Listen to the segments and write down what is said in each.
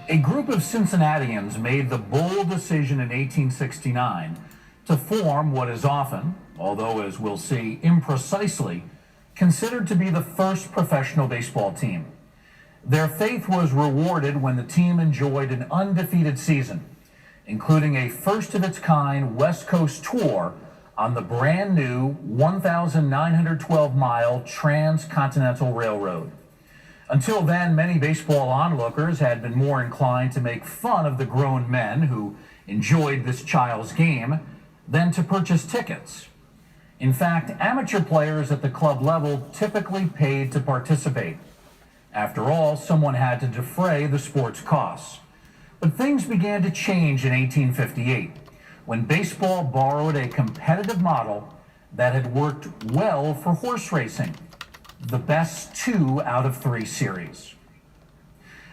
A group of Cincinnatians made the bold decision in 1869 to form what is often, although as we'll see imprecisely, considered to be the first professional baseball team. Their faith was rewarded when the team enjoyed an undefeated season, including a first-of-its-kind West Coast tour on the brand new 1,912-mile Transcontinental Railroad. Until then, many baseball onlookers had been more inclined to make fun of the grown men who enjoyed this child's game than to purchase tickets. In fact, amateur players at the club level typically paid to participate. After all, someone had to defray the sport's costs. But things began to change in 1858, when baseball borrowed a competitive model that had worked well for horse racing, the best 2 out of 3 series.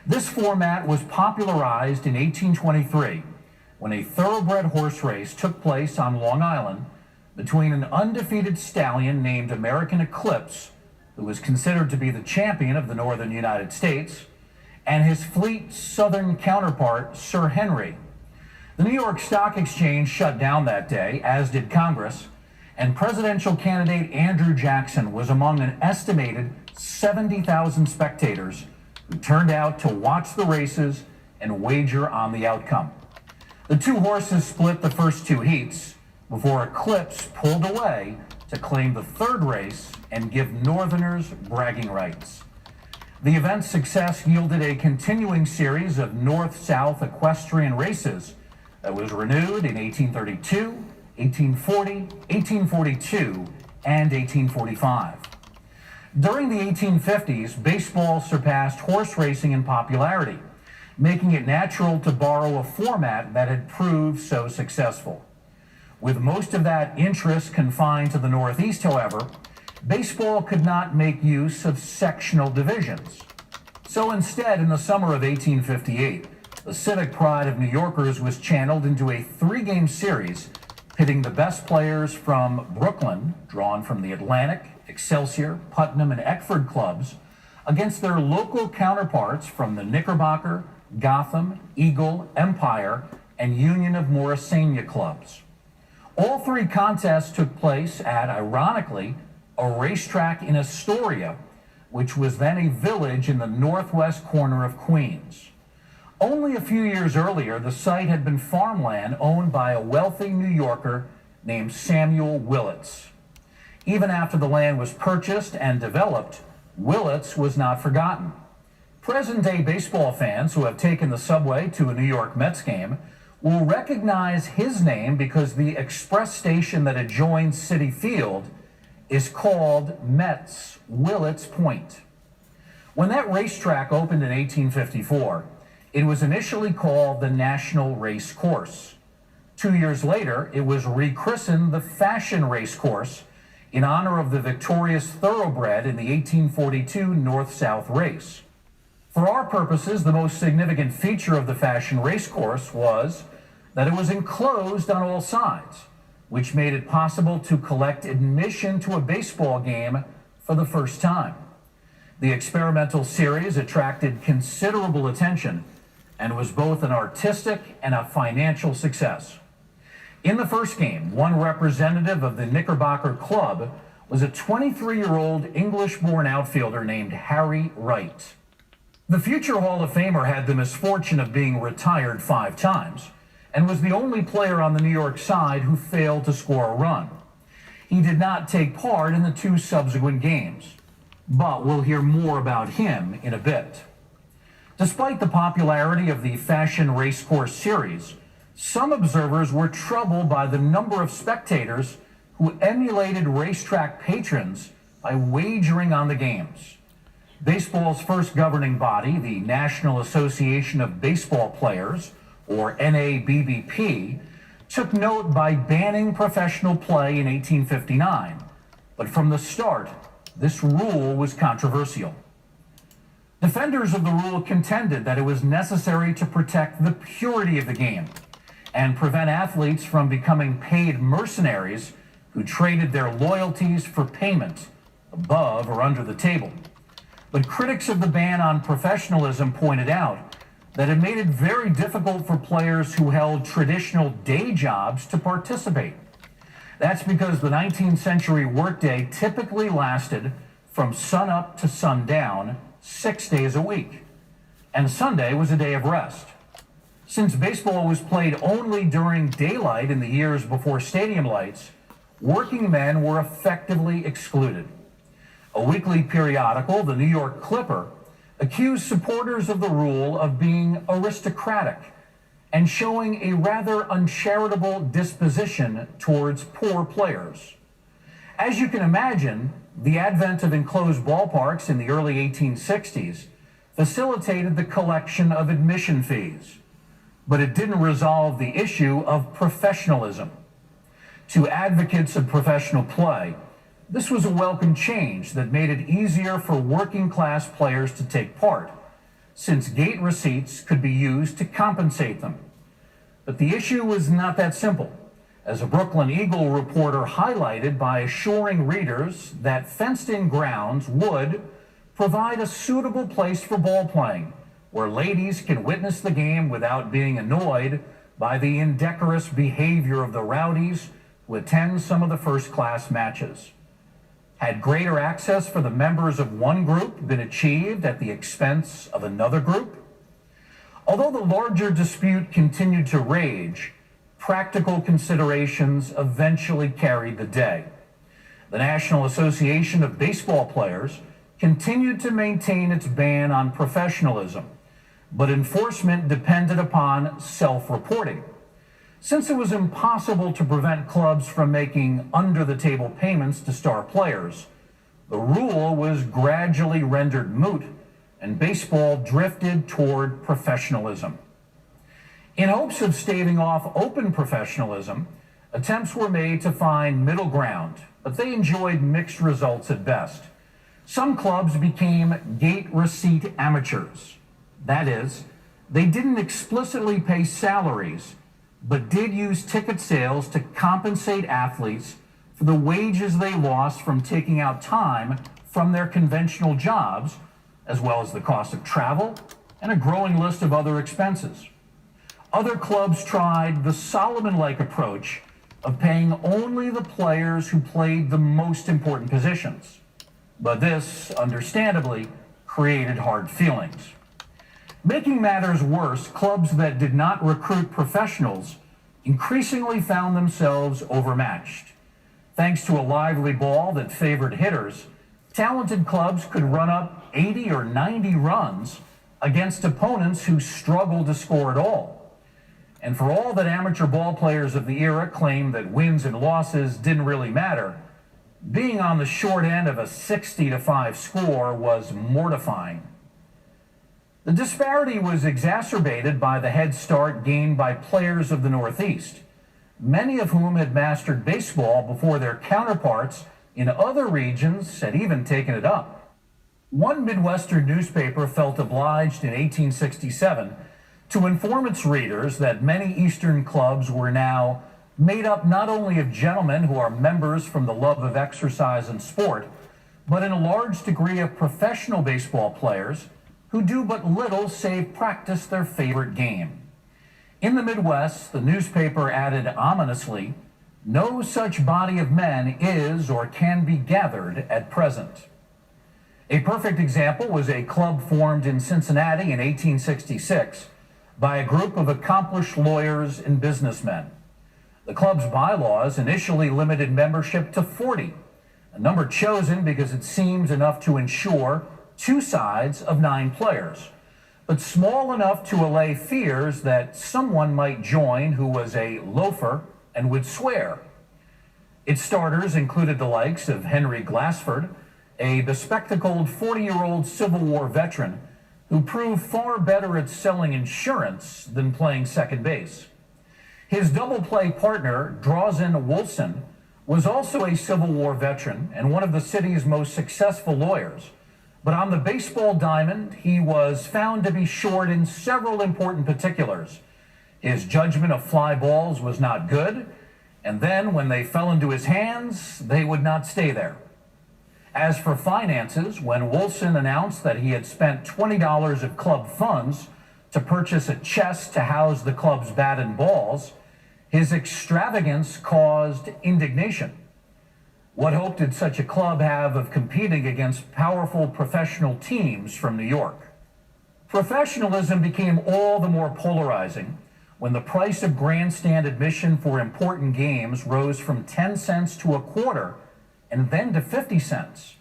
This format was popularized in 1823, when a thoroughbred horse race took place on Long Island between an undefeated stallion named American Eclipse, who was considered to be the champion of the northern United States, and his fleet southern counterpart, Sir Henry. The New York Stock Exchange shut down that day, as did Congress, and presidential candidate Andrew Jackson was among an estimated 70,000 spectators who turned out to watch the races and wager on the outcome. The 2 horses split the first 2 heats before Eclipse pulled away to claim the 3rd race and give Northerners bragging rights. The event's success yielded a continuing series of north-south equestrian races that was renewed in 1832, 1840, 1842, and 1845. During the 1850s, baseball surpassed horse racing in popularity, making it natural to borrow a format that had proved so successful. With most of that interest confined to the Northeast, however, baseball could not make use of sectional divisions. So instead, in the summer of 1858, the civic pride of New Yorkers was channeled into a 3-game series pitting the best players from Brooklyn, drawn from the Atlantic, Excelsior, Putnam, and Eckford clubs, against their local counterparts from the Knickerbocker, Gotham, Eagle, Empire, and Union of Morrisania clubs. All 3 contests took place at, ironically, a racetrack in Astoria, which was then a village in the northwest corner of Queens. Only a few years earlier, the site had been farmland owned by a wealthy New Yorker named Samuel Willits. Even after the land was purchased and developed, Willits was not forgotten. Present-day baseball fans who have taken the subway to a New York Mets game will recognize his name because the express station that adjoins Citi Field is called Mets Willits Point. When that racetrack opened in 1854, it was initially called the National Race Course. 2 years later, it was rechristened the Fashion Race Course in honor of the victorious thoroughbred in the 1842 North-South race. For our purposes, the most significant feature of the Fashion Race Course was that it was enclosed on all sides, which made it possible to collect admission to a baseball game for the first time. The experimental series attracted considerable attention and was both an artistic and a financial success. In the first game, one representative of the Knickerbocker Club was a 23-year-old English-born outfielder named Harry Wright. The future Hall of Famer had the misfortune of being retired 5 times and was the only player on the New York side who failed to score a run. He did not take part in the 2 subsequent games, but we'll hear more about him in a bit. Despite the popularity of the Fashion Racecourse series, some observers were troubled by the number of spectators who emulated racetrack patrons by wagering on the games. Baseball's first governing body, the National Association of Baseball Players, or NABBP, took note by banning professional play in 1859, but from the start, this rule was controversial. Defenders of the rule contended that it was necessary to protect the purity of the game and prevent athletes from becoming paid mercenaries who traded their loyalties for payment above or under the table. But critics of the ban on professionalism pointed out that it made it very difficult for players who held traditional day jobs to participate. That's because the 19th century workday typically lasted from sunup to sundown 6 days a week, and Sunday was a day of rest. Since baseball was played only during daylight in the years before stadium lights, working men were effectively excluded. A weekly periodical, the New York Clipper, accused supporters of the rule of being aristocratic and showing a rather uncharitable disposition towards poor players. As you can imagine, the advent of enclosed ballparks in the early 1860s facilitated the collection of admission fees, but it didn't resolve the issue of professionalism. To advocates of professional play, this was a welcome change that made it easier for working class players to take part, since gate receipts could be used to compensate them. But the issue was not that simple, as a Brooklyn Eagle reporter highlighted by assuring readers that fenced-in grounds would provide a suitable place for ball playing, where ladies can witness the game without being annoyed by the indecorous behavior of the rowdies who attend some of the first-class matches. Had greater access for the members of one group been achieved at the expense of another group? Although the larger dispute continued to rage, practical considerations eventually carried the day. The National Association of Baseball Players continued to maintain its ban on professionalism, but enforcement depended upon self-reporting. Since it was impossible to prevent clubs from making under-the-table payments to star players, the rule was gradually rendered moot, and baseball drifted toward professionalism. In hopes of staving off open professionalism, attempts were made to find middle ground, but they enjoyed mixed results at best. Some clubs became gate receipt amateurs. That is, they didn't explicitly pay salaries, but did use ticket sales to compensate athletes for the wages they lost from taking out time from their conventional jobs, as well as the cost of travel and a growing list of other expenses. Other clubs tried the Solomon-like approach of paying only the players who played the most important positions. But this, understandably, created hard feelings. Making matters worse, clubs that did not recruit professionals increasingly found themselves overmatched. Thanks to a lively ball that favored hitters, talented clubs could run up 80 or 90 runs against opponents who struggled to score at all. And for all that amateur ball players of the era claimed that wins and losses didn't really matter, being on the short end of a 60-5 score was mortifying. The disparity was exacerbated by the head start gained by players of the Northeast, many of whom had mastered baseball before their counterparts in other regions had even taken it up. One Midwestern newspaper felt obliged in 1867 to inform its readers that many Eastern clubs were now made up not only of gentlemen who are members from the love of exercise and sport, but in a large degree of professional baseball players who do but little save practice their favorite game. In the Midwest, the newspaper added ominously, "No such body of men is or can be gathered at present." A perfect example was a club formed in Cincinnati in 1866 by a group of accomplished lawyers and businessmen. The club's bylaws initially limited membership to 40, a number chosen because it seemed enough to ensure two sides of 9 players, but small enough to allay fears that someone might join who was a loafer and would swear. Its starters included the likes of Henry Glassford, a bespectacled 40-year-old Civil War veteran who proved far better at selling insurance than playing second base. His double-play partner, Drazen Wolfson, was also a Civil War veteran and one of the city's most successful lawyers. But on the baseball diamond, he was found to be short in several important particulars. His judgment of fly balls was not good, and then when they fell into his hands, they would not stay there. As for finances, when Wolfson announced that he had spent $20 of club funds to purchase a chest to house the club's bat and balls, his extravagance caused indignation. What hope did such a club have of competing against powerful professional teams from New York? Professionalism became all the more polarizing when the price of grandstand admission for important games rose from 10 cents to a quarter and then to 50 cents.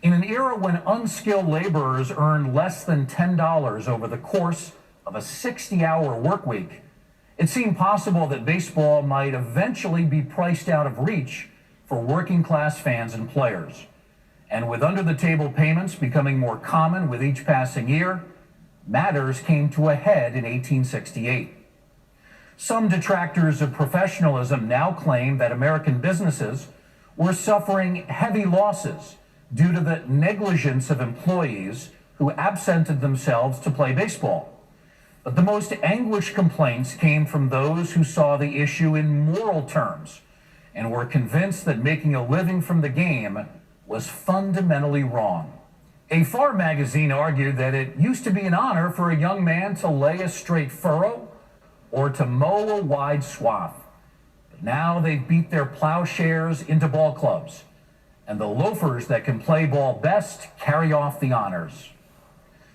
In an era when unskilled laborers earned less than $10 over the course of a 60-hour work week, it seemed possible that baseball might eventually be priced out of reach for working-class fans and players. And with under-the-table payments becoming more common with each passing year, matters came to a head in 1868. Some detractors of professionalism now claim that American businesses were suffering heavy losses due to the negligence of employees who absented themselves to play baseball. But the most anguished complaints came from those who saw the issue in moral terms and were convinced that making a living from the game was fundamentally wrong. A farm magazine argued that it used to be an honor for a young man to lay a straight furrow or to mow a wide swath. But now they've beat their plowshares into ball clubs, and the loafers that can play ball best carry off the honors.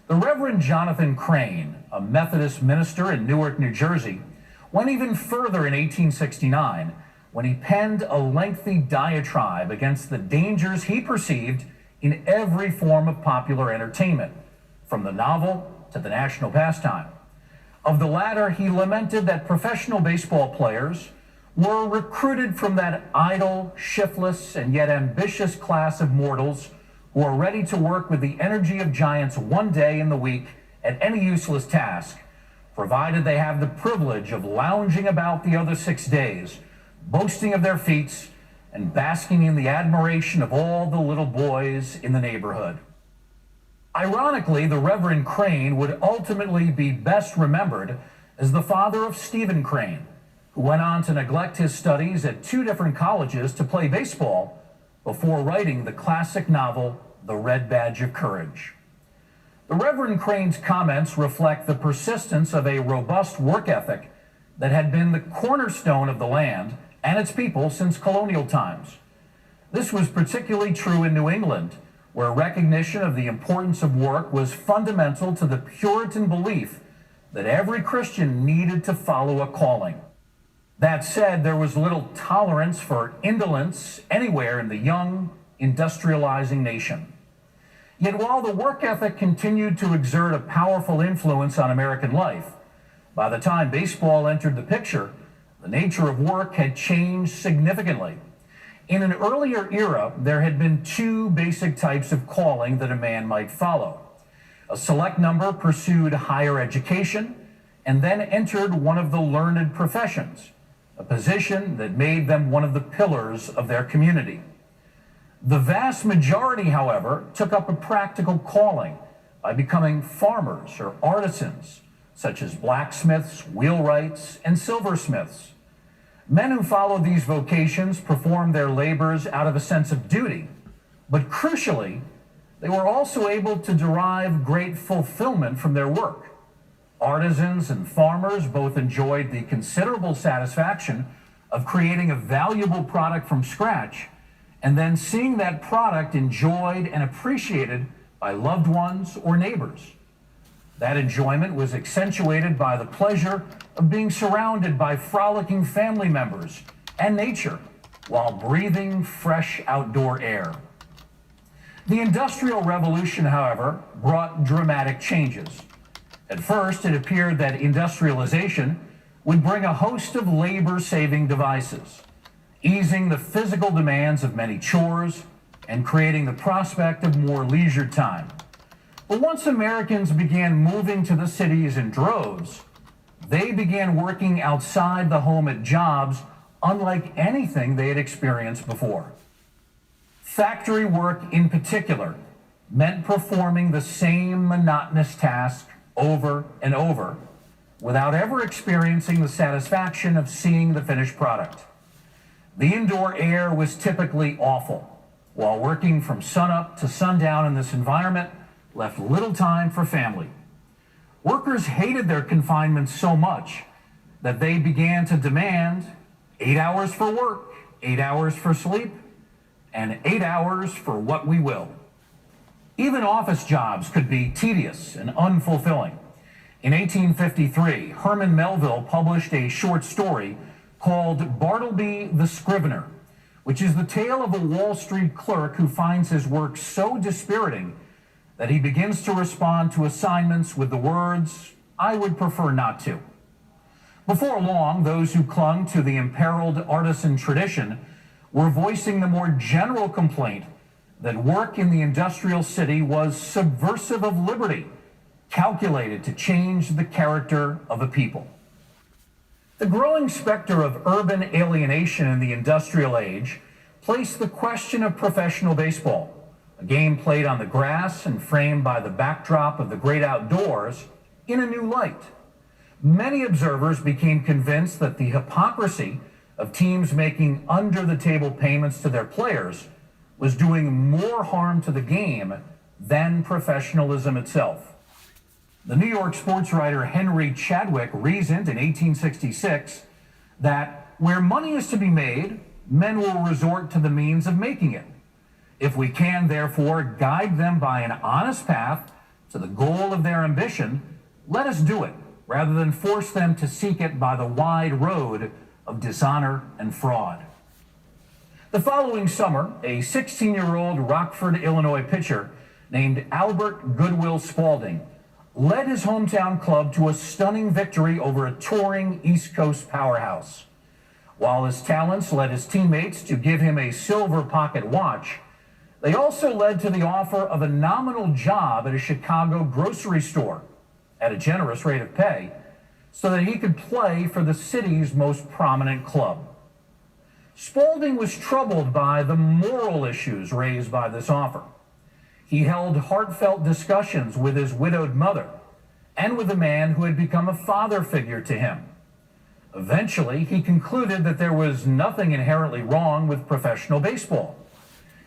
The Reverend Jonathan Crane, a Methodist minister in Newark, New Jersey, went even further in 1869 when he penned a lengthy diatribe against the dangers he perceived in every form of popular entertainment, from the novel to the national pastime. Of the latter, he lamented that professional baseball players were recruited from that idle, shiftless, and yet ambitious class of mortals who are ready to work with the energy of giants one day in the week at any useless task, provided they have the privilege of lounging about the other 6 days, boasting of their feats and basking in the admiration of all the little boys in the neighborhood. Ironically, the Reverend Crane would ultimately be best remembered as the father of Stephen Crane, who went on to neglect his studies at 2 different colleges to play baseball before writing the classic novel, The Red Badge of Courage. The Reverend Crane's comments reflect the persistence of a robust work ethic that had been the cornerstone of the land and its people since colonial times. This was particularly true in New England, where recognition of the importance of work was fundamental to the Puritan belief that every Christian needed to follow a calling. That said, there was little tolerance for indolence anywhere in the young, industrializing nation. Yet while the work ethic continued to exert a powerful influence on American life, by the time baseball entered the picture, the nature of work had changed significantly. In an earlier era, there had been 2 basic types of calling that a man might follow. A select number pursued higher education and then entered one of the learned professions, a position that made them one of the pillars of their community. The vast majority, however, took up a practical calling by becoming farmers or artisans, such as blacksmiths, wheelwrights, and silversmiths. Men who followed these vocations performed their labors out of a sense of duty, but crucially, they were also able to derive great fulfillment from their work. Artisans and farmers both enjoyed the considerable satisfaction of creating a valuable product from scratch and then seeing that product enjoyed and appreciated by loved ones or neighbors. That enjoyment was accentuated by the pleasure of being surrounded by frolicking family members and nature while breathing fresh outdoor air. The Industrial Revolution, however, brought dramatic changes. At first, it appeared that industrialization would bring a host of labor-saving devices, easing the physical demands of many chores and creating the prospect of more leisure time. But once Americans began moving to the cities in droves, they began working outside the home at jobs unlike anything they had experienced before. Factory work in particular meant performing the same monotonous task over and over without ever experiencing the satisfaction of seeing the finished product. The indoor air was typically awful, while working from sunup to sundown in this environment left little time for family. Workers hated their confinement so much that they began to demand 8 hours for work, 8 hours for sleep, and 8 hours for what we will. Even office jobs could be tedious and unfulfilling. In 1853, Herman Melville published a short story called Bartleby the Scrivener, which is the tale of a Wall Street clerk who finds his work so dispiriting that he begins to respond to assignments with the words, "I would prefer not to." Before long, those who clung to the imperiled artisan tradition were voicing the more general complaint that work in the industrial city was subversive of liberty, calculated to change the character of a people. The growing specter of urban alienation in the industrial age placed the question of professional baseball, a game played on the grass and framed by the backdrop of the great outdoors, in a new light. Many observers became convinced that the hypocrisy of teams making under-the-table payments to their players was doing more harm to the game than professionalism itself. The New York sports writer Henry Chadwick reasoned in 1866 that where money is to be made, men will resort to the means of making it. If we can, therefore, guide them by an honest path to the goal of their ambition, let us do it, rather than force them to seek it by the wide road of dishonor and fraud. The following summer, a 16-year-old Rockford, Illinois pitcher named Albert Goodwill Spalding led his hometown club to a stunning victory over a touring East Coast powerhouse. While his talents led his teammates to give him a silver pocket watch, they also led to the offer of a nominal job at a Chicago grocery store at a generous rate of pay so that he could play for the city's most prominent club. Spalding was troubled by the moral issues raised by this offer. He held heartfelt discussions with his widowed mother and with a man who had become a father figure to him. Eventually, he concluded that there was nothing inherently wrong with professional baseball.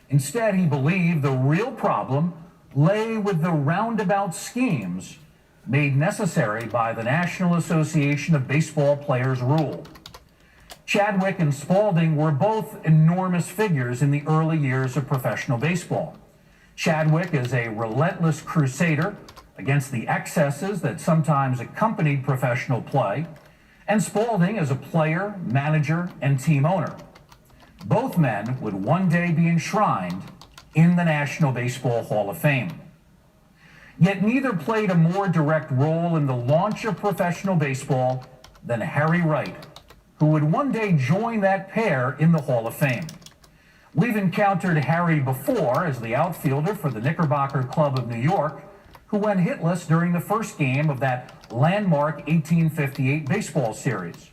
Instead, he believed the real problem lay with the roundabout schemes made necessary by the National Association of Baseball Players rule. Chadwick and Spalding were both enormous figures in the early years of professional baseball. Chadwick is a relentless crusader against the excesses that sometimes accompanied professional play, and Spalding is a player, manager, and team owner. Both men would one day be enshrined in the National Baseball Hall of Fame. Yet neither played a more direct role in the launch of professional baseball than Harry Wright, who would one day join that pair in the Hall of Fame. We've encountered Harry before as the outfielder for the Knickerbocker Club of New York, who went hitless during the first game of that landmark 1858 baseball series.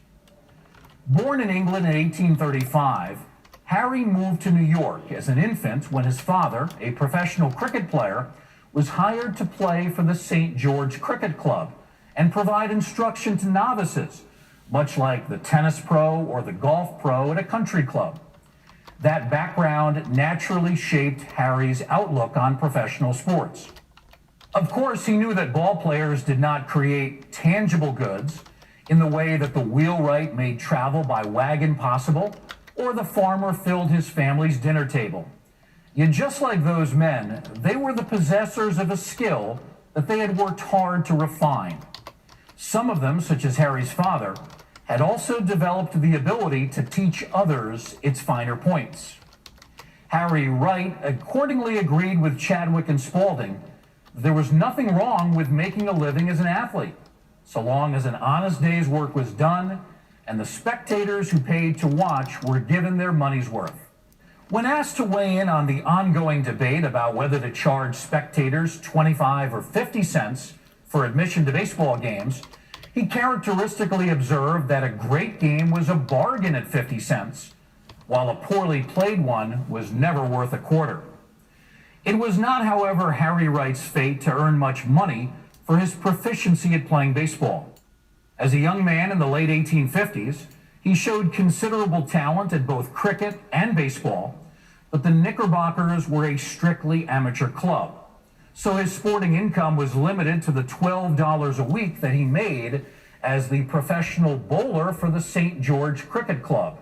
Born in England in 1835, Harry moved to New York as an infant when his father, a professional cricket player, was hired to play for the St. George Cricket Club and provide instruction to novices, much like the tennis pro or the golf pro at a country club. That background naturally shaped Harry's outlook on professional sports. Of course, he knew that ball players did not create tangible goods in the way that the wheelwright made travel by wagon possible, or the farmer filled his family's dinner table. Yet just like those men, they were the possessors of a skill that they had worked hard to refine. Some of them, such as Harry's father, had also developed the ability to teach others its finer points. Harry Wright accordingly agreed with Chadwick and Spalding that there was nothing wrong with making a living as an athlete, so long as an honest day's work was done and the spectators who paid to watch were given their money's worth. When asked to weigh in on the ongoing debate about whether to charge spectators 25 or 50 cents for admission to baseball games, he characteristically observed that a great game was a bargain at 50 cents, while a poorly played one was never worth a quarter. It was not, however, Harry Wright's fate to earn much money for his proficiency at playing baseball. As a young man in the late 1850s, he showed considerable talent at both cricket and baseball, but the Knickerbockers were a strictly amateur club. so his sporting income was limited to the $12 a week that he made as the professional bowler for the St. George Cricket Club.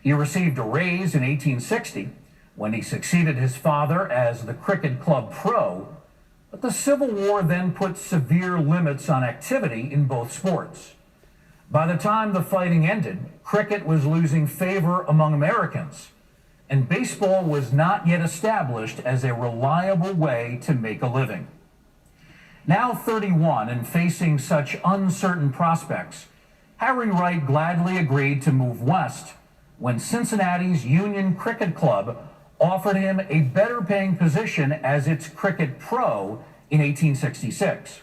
He received a raise in 1860 when he succeeded his father as the cricket club pro, but the Civil War then put severe limits on activity in both sports. By the time the fighting ended, cricket was losing favor among Americans, and baseball was not yet established as a reliable way to make a living. Now 31 and facing such uncertain prospects, Harry Wright gladly agreed to move west when Cincinnati's Union Cricket Club offered him a better paying position as its cricket pro in 1866.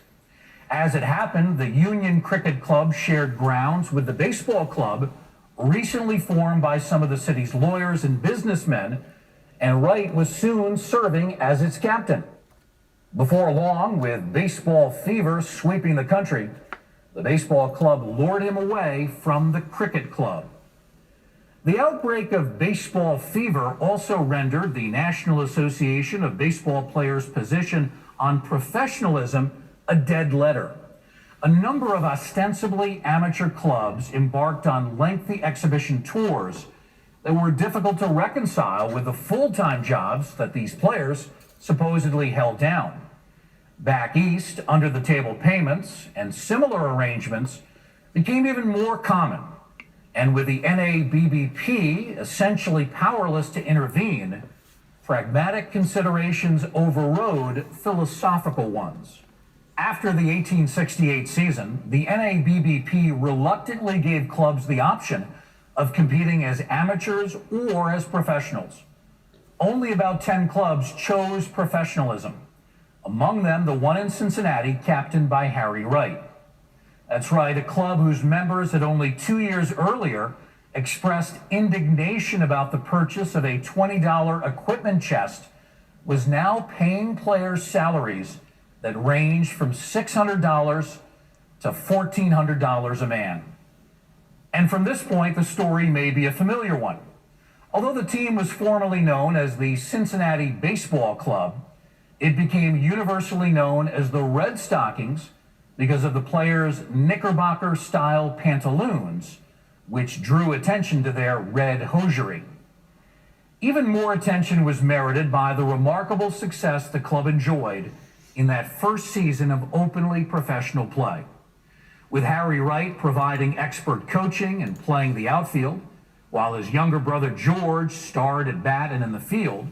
As it happened, the Union Cricket Club shared grounds with the baseball club recently formed by some of the city's lawyers and businessmen, and Wright was soon serving as its captain. Before long, with baseball fever sweeping the country, the baseball club lured him away from the cricket club. The outbreak of baseball fever also rendered the National Association of Baseball Players' position on professionalism a dead letter. A number of ostensibly amateur clubs embarked on lengthy exhibition tours that were difficult to reconcile with the full-time jobs that these players supposedly held down. Back east, under-the-table payments and similar arrangements became even more common, and with the NABBP essentially powerless to intervene, pragmatic considerations overrode philosophical ones. After the 1868 season, the NABBP reluctantly gave clubs the option of competing as amateurs or as professionals. Only about 10 clubs chose professionalism, among them the one in Cincinnati, captained by Harry Wright. That's right, a club whose members had only 2 years earlier expressed indignation about the purchase of a $20 equipment chest was now paying players salaries that ranged from $600 to $1,400 a man. And from this point, the story may be a familiar one. Although the team was formerly known as the Cincinnati Baseball Club, it became universally known as the Red Stockings because of the players' Knickerbocker-style pantaloons, which drew attention to their red hosiery. Even more attention was merited by the remarkable success the club enjoyed in that first season of openly professional play. With Harry Wright providing expert coaching and playing the outfield, while his younger brother George starred at bat and in the field,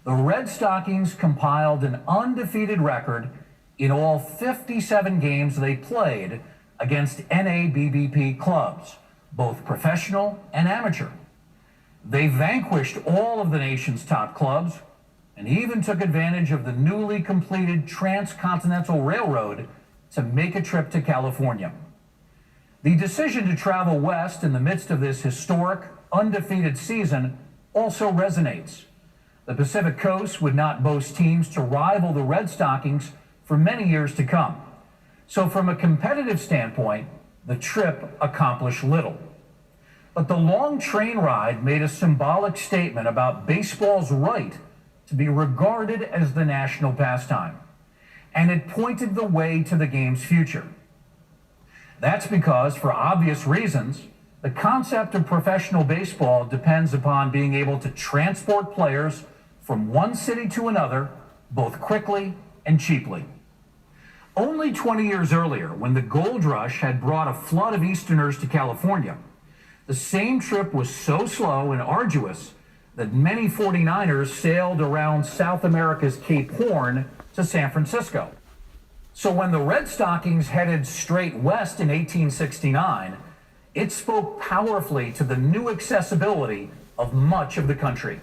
the Red Stockings compiled an undefeated record in all 57 games they played against NABBP clubs, both professional and amateur. They vanquished all of the nation's top clubs and even took advantage of the newly completed Transcontinental Railroad to make a trip to California. The decision to travel west in the midst of this historic, undefeated season also resonates. The Pacific Coast would not boast teams to rival the Red Stockings for many years to come. So from a competitive standpoint, the trip accomplished little. But the long train ride made a symbolic statement about baseball's right to be regarded as the national pastime, and it pointed the way to the game's future. That's because, for obvious reasons, the concept of professional baseball depends upon being able to transport players from one city to another, both quickly and cheaply. Only 20 years earlier, when the gold rush had brought a flood of Easterners to California, the same trip was so slow and arduous that many 49ers sailed around South America's Cape Horn to San Francisco. So when the Red Stockings headed straight west in 1869, it spoke powerfully to the new accessibility of much of the country.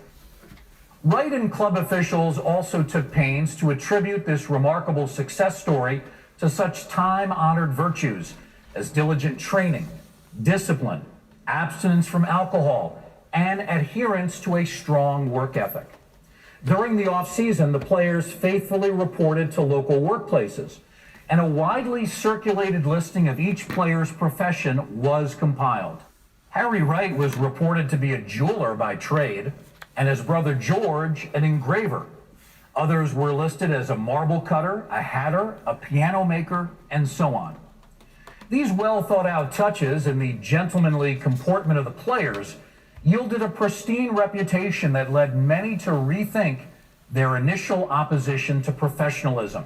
Wright and club officials also took pains to attribute this remarkable success story to such time-honored virtues as diligent training, discipline, abstinence from alcohol, and adherence to a strong work ethic. During the off-season, the players faithfully reported to local workplaces, and a widely circulated listing of each player's profession was compiled. Harry Wright was reported to be a jeweler by trade, and his brother George an engraver. Others were listed as a marble cutter, a hatter, a piano maker, and so on. These well thought out touches in the gentlemanly comportment of the players yielded a pristine reputation that led many to rethink their initial opposition to professionalism.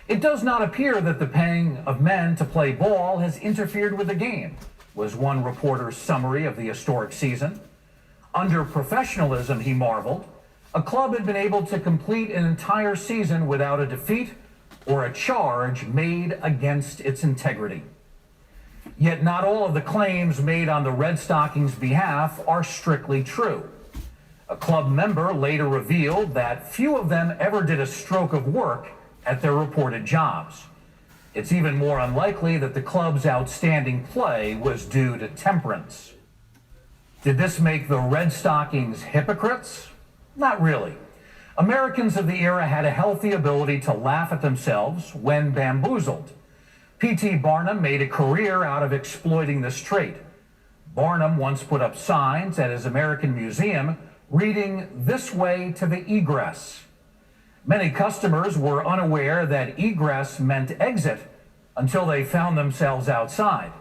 It does not appear that the paying of men to play ball has interfered with the game, was one reporter's summary of the historic season. Under professionalism, he marveled, a club had been able to complete an entire season without a defeat or a charge made against its integrity. Yet not all of the claims made on the Red Stockings' behalf are strictly true. A club member later revealed that few of them ever did a stroke of work at their reported jobs. It's even more unlikely that the club's outstanding play was due to temperance. Did this make the Red Stockings hypocrites? Not really. Americans of the era had a healthy ability to laugh at themselves when bamboozled. P.T. Barnum made a career out of exploiting this trait. Barnum once put up signs at his American Museum reading, "This way to the egress." Many customers were unaware that egress meant exit until they found themselves outside.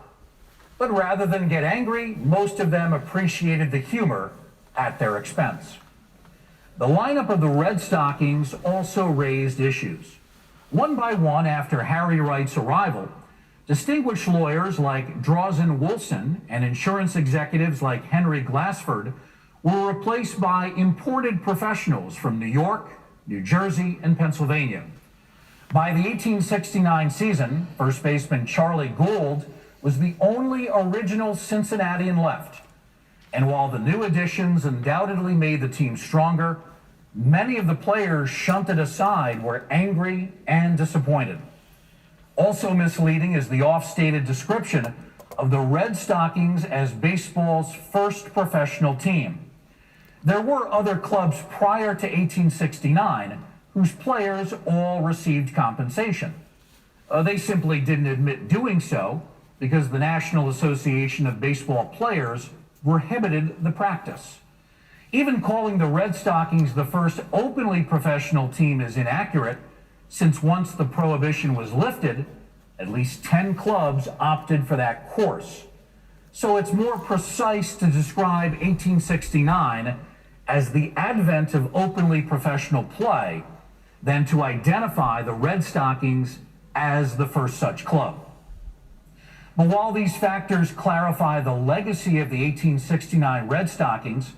But rather than get angry, most of them appreciated the humor at their expense. The lineup of the Red Stockings also raised issues. One by one, after Harry Wright's arrival, distinguished lawyers like Drawson Wilson and insurance executives like Henry Glassford were replaced by imported professionals from New York, New Jersey, and Pennsylvania. By the 1869 season, first baseman Charlie Gould was the only original Cincinnatian left. And while the new additions undoubtedly made the team stronger, many of the players shunted aside were angry and disappointed. Also misleading is the oft-stated description of the Red Stockings as baseball's first professional team. There were other clubs prior to 1869 whose players all received compensation. They simply didn't admit doing so because the National Association of Baseball Players prohibited the practice. Even calling the Red Stockings the first openly professional team is inaccurate, since once the prohibition was lifted, at least 10 clubs opted for that course. So it's more precise to describe 1869 as the advent of openly professional play than to identify the Red Stockings as the first such club. But while these factors clarify the legacy of the 1869 Red Stockings,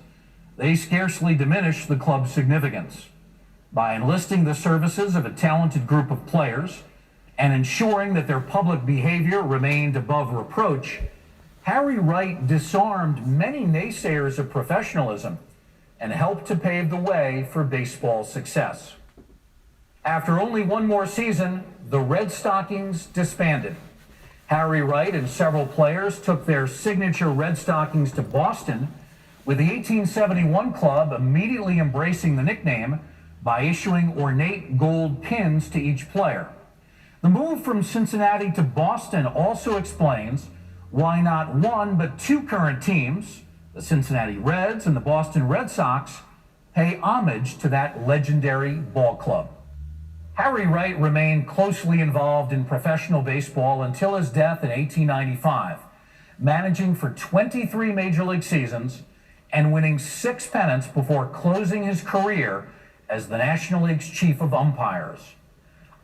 they scarcely diminish the club's significance. By enlisting the services of a talented group of players and ensuring that their public behavior remained above reproach, Harry Wright disarmed many naysayers of professionalism and helped to pave the way for baseball's success. After only one more season, the Red Stockings disbanded. Harry Wright and several players took their signature Red Stockings to Boston, with the 1871 club immediately embracing the nickname by issuing ornate gold pins to each player. The move from Cincinnati to Boston also explains why not one but two current teams, the Cincinnati Reds and the Boston Red Sox, pay homage to that legendary ball club. Harry Wright remained closely involved in professional baseball until his death in 1895, managing for 23 major league seasons and winning 6 pennants before closing his career as the National League's chief of umpires.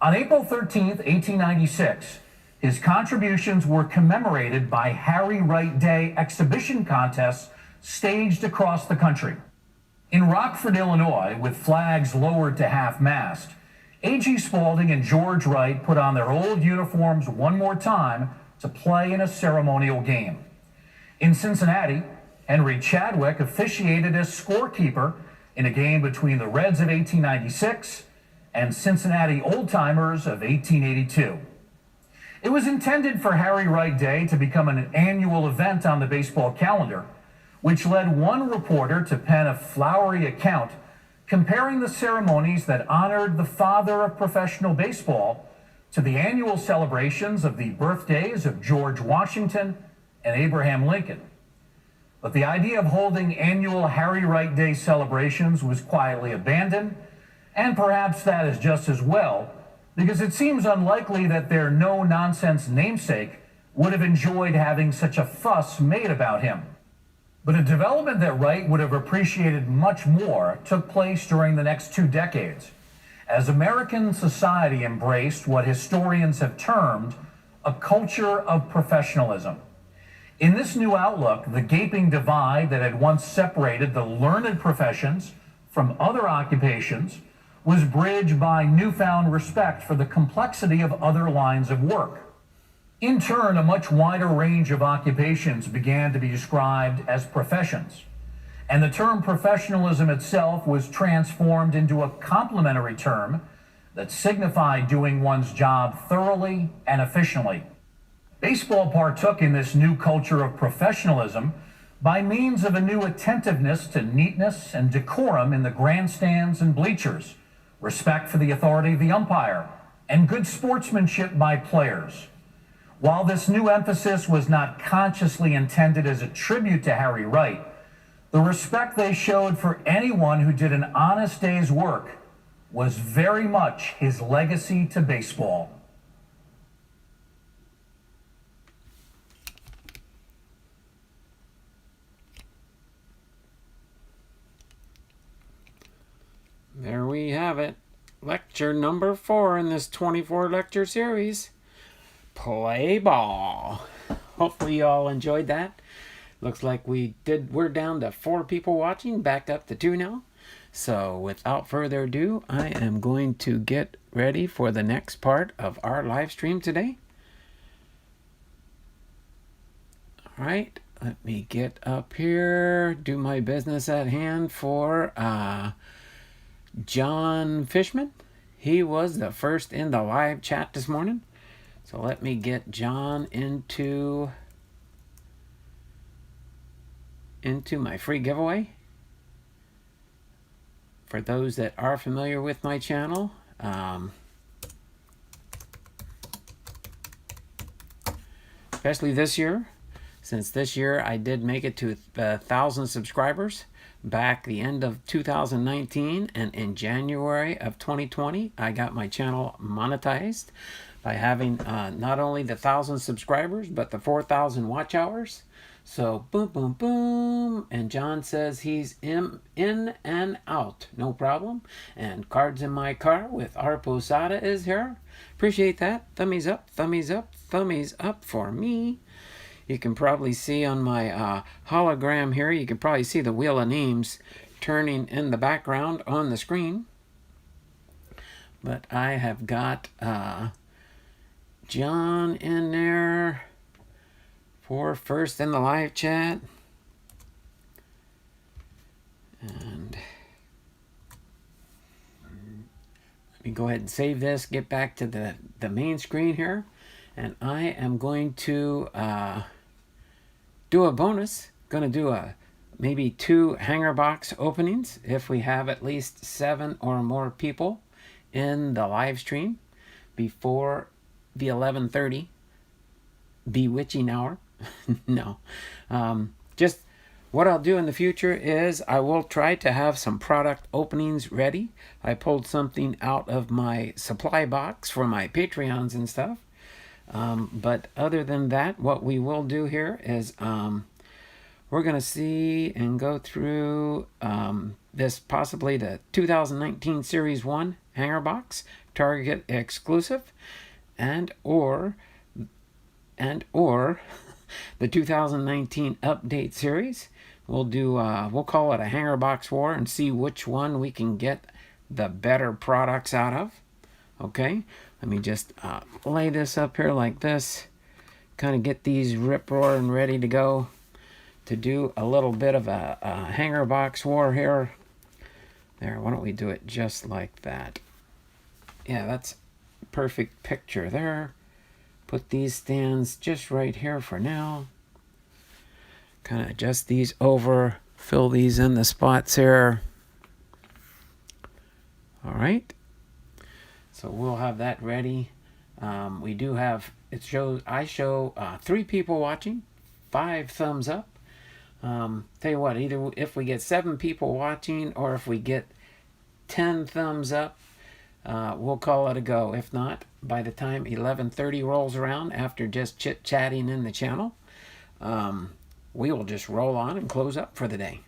On April 13, 1896, his contributions were commemorated by Harry Wright Day exhibition contests staged across the country. In Rockford, Illinois, with flags lowered to half-mast, A.G. Spalding and George Wright put on their old uniforms one more time to play in a ceremonial game. In Cincinnati, Henry Chadwick officiated as scorekeeper in a game between the Reds of 1896 and Cincinnati Old-Timers of 1882. It was intended for Harry Wright Day to become an annual event on the baseball calendar, which led one reporter to pen a flowery account comparing the ceremonies that honored the father of professional baseball to the annual celebrations of the birthdays of George Washington and Abraham Lincoln. But the idea of holding annual Harry Wright Day celebrations was quietly abandoned, And perhaps that is just as well, because it seems unlikely that their no-nonsense namesake would have enjoyed having such a fuss made about him. But a development that Wright would have appreciated much more took place during the next 2 decades, as American society embraced what historians have termed a culture of professionalism. In this new outlook, the gaping divide that had once separated the learned professions from other occupations was bridged by newfound respect for the complexity of other lines of work. In turn, a much wider range of occupations began to be described as professions, and the term professionalism itself was transformed into a complementary term that signified doing one's job thoroughly and efficiently. Baseball partook in this new culture of professionalism by means of a new attentiveness to neatness and decorum in the grandstands and bleachers, respect for the authority of the umpire, and good sportsmanship by players. While this new emphasis was not consciously intended as a tribute to Harry Wright, the respect they showed for anyone who did an honest day's work was very much his legacy to baseball. There we have it. Lecture number 4 in this 24 lecture series. Play ball. Hopefully you all enjoyed that. Looks like we're down to 4 people watching, back up to 2 now. So without further ado, I am going to get ready for the next part of our live stream today. All right, let me get up here, do my business at hand for John Fishman. He was the first in the live chat this morning. So let me get John into my free giveaway. For those that are familiar with my channel, especially this year, since this year I did make it to 1,000 subscribers back the end of 2019, and in January of 2020 I got my channel monetized by having not only the 1,000 subscribers but the 4,000 watch hours. So boom boom boom, and John says he's in and out, no problem. And Cards in My Car with our Posada is here. Appreciate that. Thummies up, thummies up, thummies up for me. You can probably see on my hologram here, you can probably see the wheel of names turning in the background on the screen. But I have got John in there for first in the live chat. And let me go ahead and save this, get back to the main screen here. And I am going to do a bonus. Going to do maybe 2 hanger box openings if we have at least 7 or more people in the live stream before the 11:30 bewitching hour. No. Just what I'll do in the future is I will try to have some product openings ready. I pulled something out of my supply box for my Patreons and stuff. But other than that, what we will do here is we're going to see and go through this possibly the 2019 Series 1 hanger box, Target exclusive, and or the 2019 update series. We'll do we'll call it a hanger box war and see which one we can get the better products out of. Okay, let me just lay this up here like this, kind of get these rip roaring ready to go to do a little bit of a hanger box war here. There, why don't we do it just like that? Yeah, that's a perfect picture there. Put these stands just right here for now. Kind of adjust these over, fill these in the spots here. All right. So we'll have that ready. We do have, I show 3 people watching, 5 thumbs up. Tell you what, either if we get 7 people watching or if we get 10 thumbs up, we'll call it a go. If not, by the time 11:30 rolls around, after just chit-chatting in the channel, we will just roll on and close up for the day.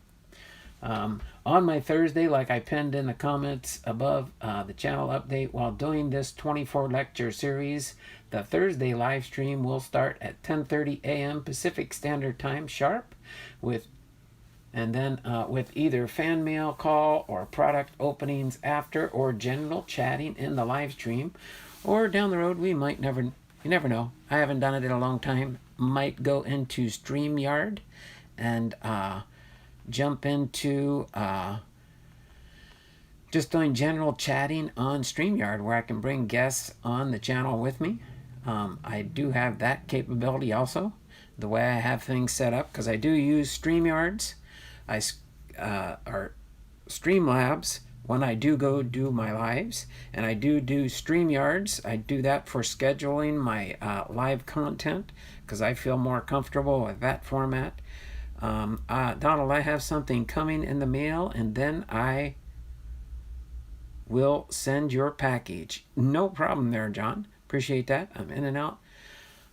On my Thursday, like I pinned in the comments above the channel update, while doing this 24 lecture series, the Thursday live stream will start at 10:30 a.m. Pacific Standard Time sharp, with either fan mail call or product openings after, or general chatting in the live stream. Or down the road, we might you never know. I haven't done it in a long time. Might go into StreamYard and jump into just doing general chatting on StreamYard, where I can bring guests on the channel with me. I do have that capability also, the way I have things set up, because I do use StreamYards or Streamlabs when I do go do my lives, and I do StreamYards. I do that for scheduling my live content, because I feel more comfortable with that format. Donald, I have something coming in the mail, and then I will send your package. No problem there, John. Appreciate that. I'm in and out.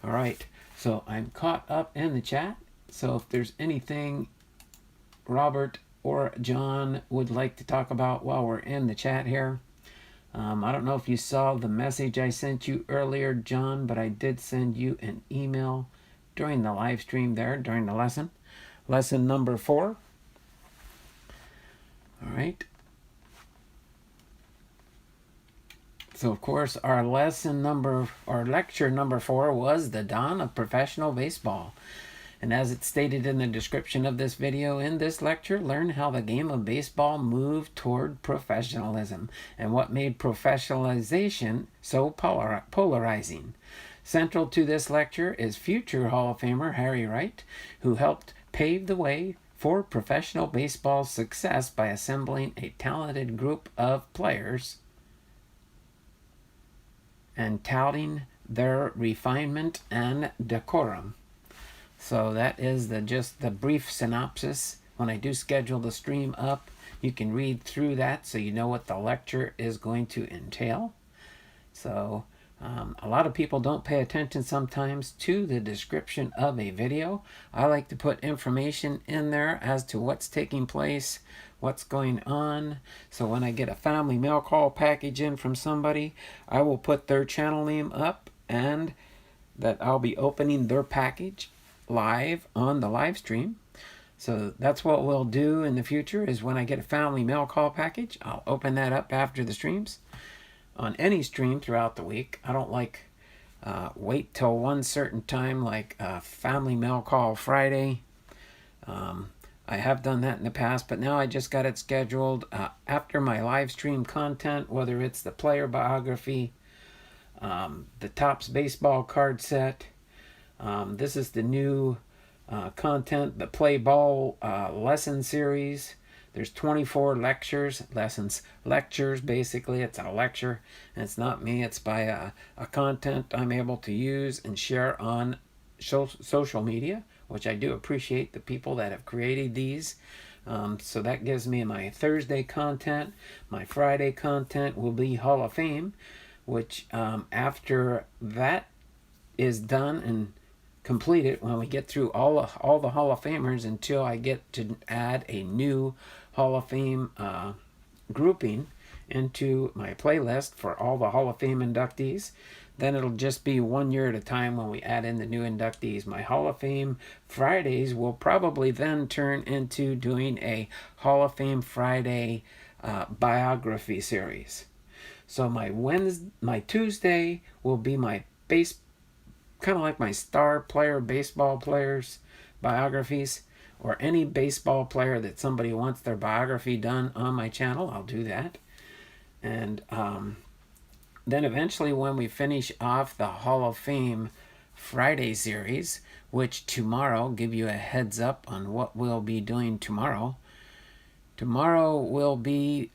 All right. So I'm caught up in the chat. So if there's anything Robert or John would like to talk about while we're in the chat here. I don't know if you saw the message I sent you earlier, John, but I did send you an email during the live stream there, during the lesson. Lesson number 4. All right. So, of course, our lecture number 4 was the dawn of professional baseball. And as it's stated in the description of this video, in this lecture, learn how the game of baseball moved toward professionalism and what made professionalization so polarizing. Central to this lecture is future Hall of Famer Harry Wright, who helped pave the way for professional baseball's success by assembling a talented group of players and touting their refinement and decorum. So that is just the brief synopsis. When I do schedule the stream up, you can read through that so you know what the lecture is going to entail. So a lot of people don't pay attention sometimes to the description of a video. I like to put information in there as to what's taking place, what's going on. So when I get a family mail call package in from somebody, I will put their channel name up and that I'll be opening their package live on the live stream. So that's what we'll do in the future, is when I get a family mail call package, I'll open that up after the streams. On any stream throughout the week, I don't like wait till one certain time, like family mail call Friday. I have done that in the past, but now I just got it scheduled after my live stream content, whether it's the player biography, the Topps baseball card set. This is the new content, the Play Ball lesson series. There's 24 lectures, basically. It's a lecture, and it's not me. It's by a content I'm able to use and share on social media, which I do appreciate the people that have created these. So that gives me my Thursday content. My Friday content will be Hall of Fame, which after that is done and completed, when we get through all the Hall of Famers, until I get to add a new Hall of Fame grouping into my playlist for all the Hall of Fame inductees, then it'll just be 1 year at a time when we add in the new inductees. My Hall of Fame Fridays will probably then turn into doing a Hall of Fame Friday biography series. So my Tuesday will be my kind of like my star player, baseball players biographies, or any baseball player that somebody wants their biography done on my channel, I'll do that. And then eventually, when we finish off the Hall of Fame Friday series, which tomorrow, give you a heads up on what we'll be doing tomorrow. Tomorrow will be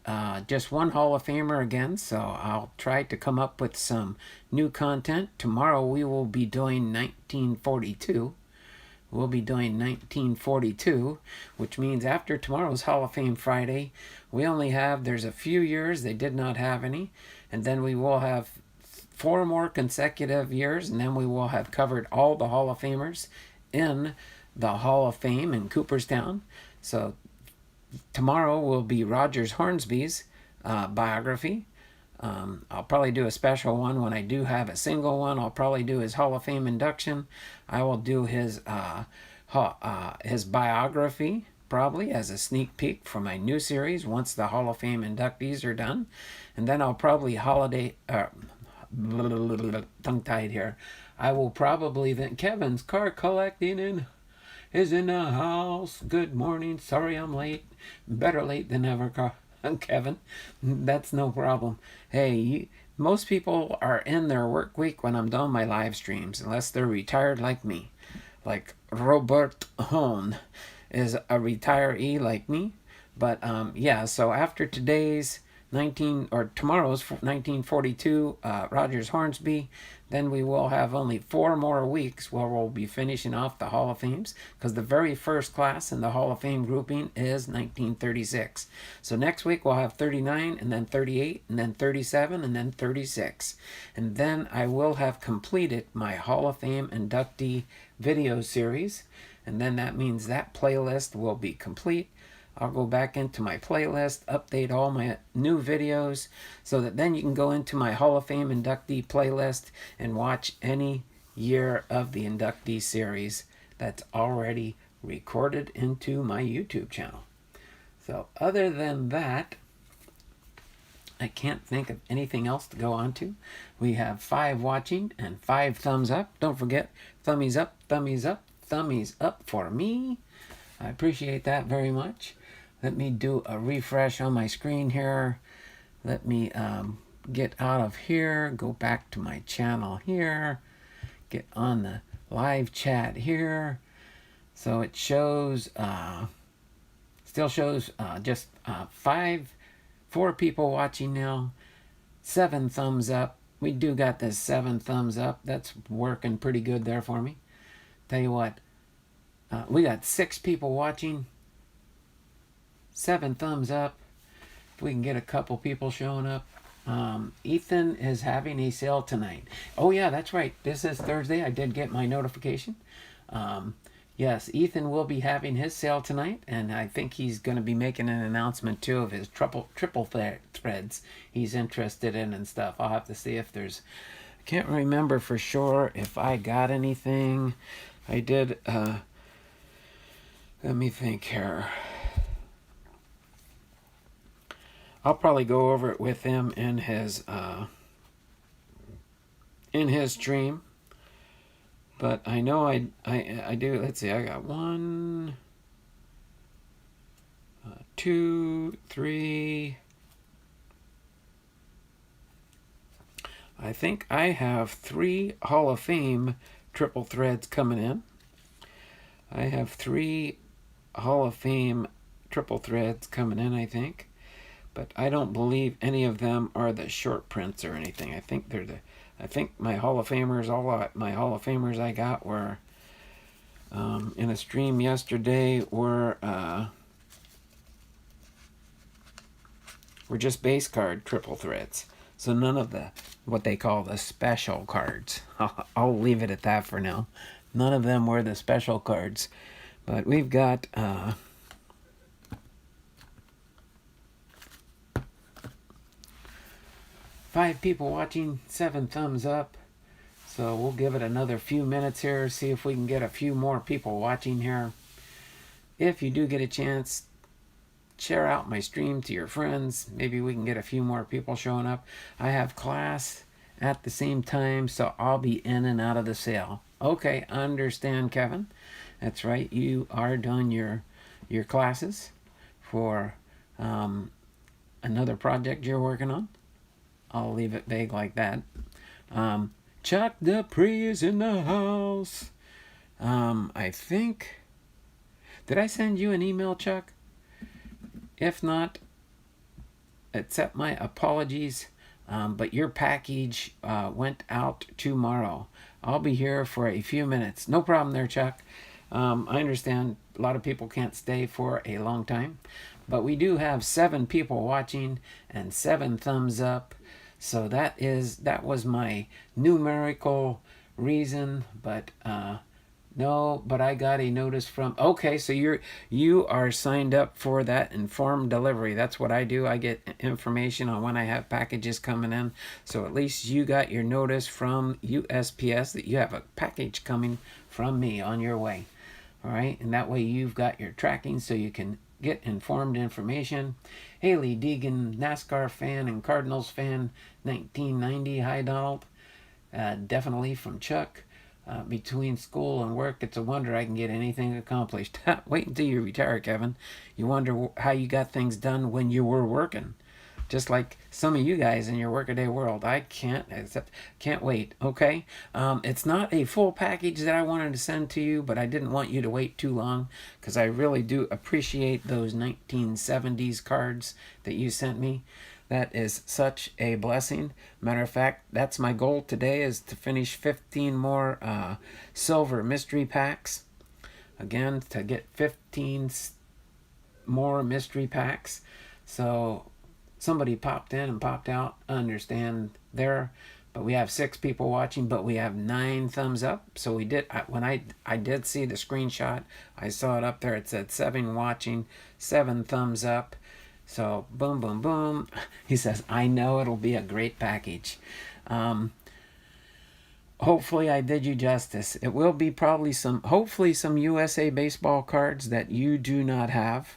just one Hall of Famer again, so I'll try to come up with some new content. Tomorrow we will be doing 1942, we'll be doing 1942, which means after tomorrow's Hall of Fame Friday, there's a few years they did not have any, and then we will have 4 more consecutive years, and then we will have covered all the Hall of Famers in the Hall of Fame in Cooperstown. So tomorrow will be Rogers Hornsby's biography. I'll probably do a special one when I do have a single one. I'll probably do his Hall of Fame induction. I will do his biography probably as a sneak peek for my new series once the Hall of Fame inductees are done. And then I'll probably tongue-tied here. I will probably then... Kevin's car collecting is in the house. Good morning. Sorry I'm late. Better late than ever, Kevin. That's no problem. Hey, most people are in their work week when I'm doing my live streams, unless they're retired like me. Like Robert Hone is a retiree like me. But yeah, so after tomorrow's 1942 Rogers Hornsby, then we will have only 4 more weeks where we'll be finishing off the Hall of Fames, because the very first class in the Hall of Fame grouping is 1936. So next week we'll have 39, and then 38, and then 37, and then 36. And then I will have completed my Hall of Fame inductee video series, and then that means that playlist will be complete. I'll go back into my playlist, update all my new videos, so that then you can go into my Hall of Fame inductee playlist and watch any year of the inductee series that's already recorded into my YouTube channel. So other than that, I can't think of anything else to go on to. We have 5 watching and 5 thumbs up. Don't forget, thummies up, thummies up, thummies up for me. I appreciate that very much. Let me do a refresh on my screen here. Let me get out of here, go back to my channel here, get on the live chat here. So it shows, still shows just 4 people watching now, 7 thumbs up. We do got this 7 thumbs up. That's working pretty good there for me. Tell you what, we got 6 people watching, 7 thumbs up. If we can get a couple people showing up. Ethan is having a sale tonight. Oh yeah, that's right. This is Thursday. I did get my notification. Yes, Ethan will be having his sale tonight, and I think he's going to be making an announcement too of his triple threads he's interested in and stuff. I'll have to see if there's... I can't remember for sure if I got anything. I did... let me think here. I'll probably go over it with him in his stream. But I know I do. Let's see. I got 1, 2, 3. I think I have 3 Hall of Fame triple threads coming in. I have 3 Hall of Fame triple threads coming in, I think. But I don't believe any of them are the short prints or anything. I think they're the... I think my Hall of Famers, all my Hall of Famers I got were in a stream yesterday were just base card triple threads. So none of the what they call the special cards. I'll leave it at that for now. None of them were the special cards. But we've got 5 people watching, 7 thumbs up. So we'll give it another few minutes here, see if we can get a few more people watching here. If you do get a chance, share out my stream to your friends. Maybe we can get a few more people showing up. I have class at the same time, so I'll be in and out of the sale. Okay, understand, Kevin. That's right, you are doing your classes for another project you're working on. I'll leave it vague like that. Chuck Dupree is in the house. I think... Did I send you an email, Chuck? If not, accept my apologies. But your package went out tomorrow. I'll be here for a few minutes. No problem there, Chuck. I understand a lot of people can't stay for a long time, but we do have 7 people watching and 7 thumbs up. So that was my numerical reason, but no, but I got a notice from, okay, so you are signed up for that informed delivery. That's what I do. I get information on when I have packages coming in. So at least you got your notice from USPS that you have a package coming from me on your way. All right, and that way you've got your tracking so you can get informed information. Haley Deegan, NASCAR fan and Cardinals fan, 1990. Hi, Donald. Definitely from Chuck. Between school and work, it's a wonder I can get anything accomplished. Wait until you retire, Kevin. You wonder how you got things done when you were working. Just like some of you guys in your workaday world. I can't wait. Okay, it's not a full package that I wanted to send to you, but I didn't want you to wait too long because I really do appreciate those 1970s cards that you sent me. That is such a blessing. Matter of fact, that's my goal today, is to finish 15 more silver mystery packs. Again, to get 15 more mystery packs. So somebody popped in and popped out. I understand there. But we have 6 people watching, but we have 9 thumbs up. So we did, when I did see the screenshot, I saw it up there. It said 7 watching, 7 thumbs up. So, boom, boom, boom. He says, I know it'll be a great package. Hopefully I did you justice. It will be probably hopefully some USA baseball cards that you do not have.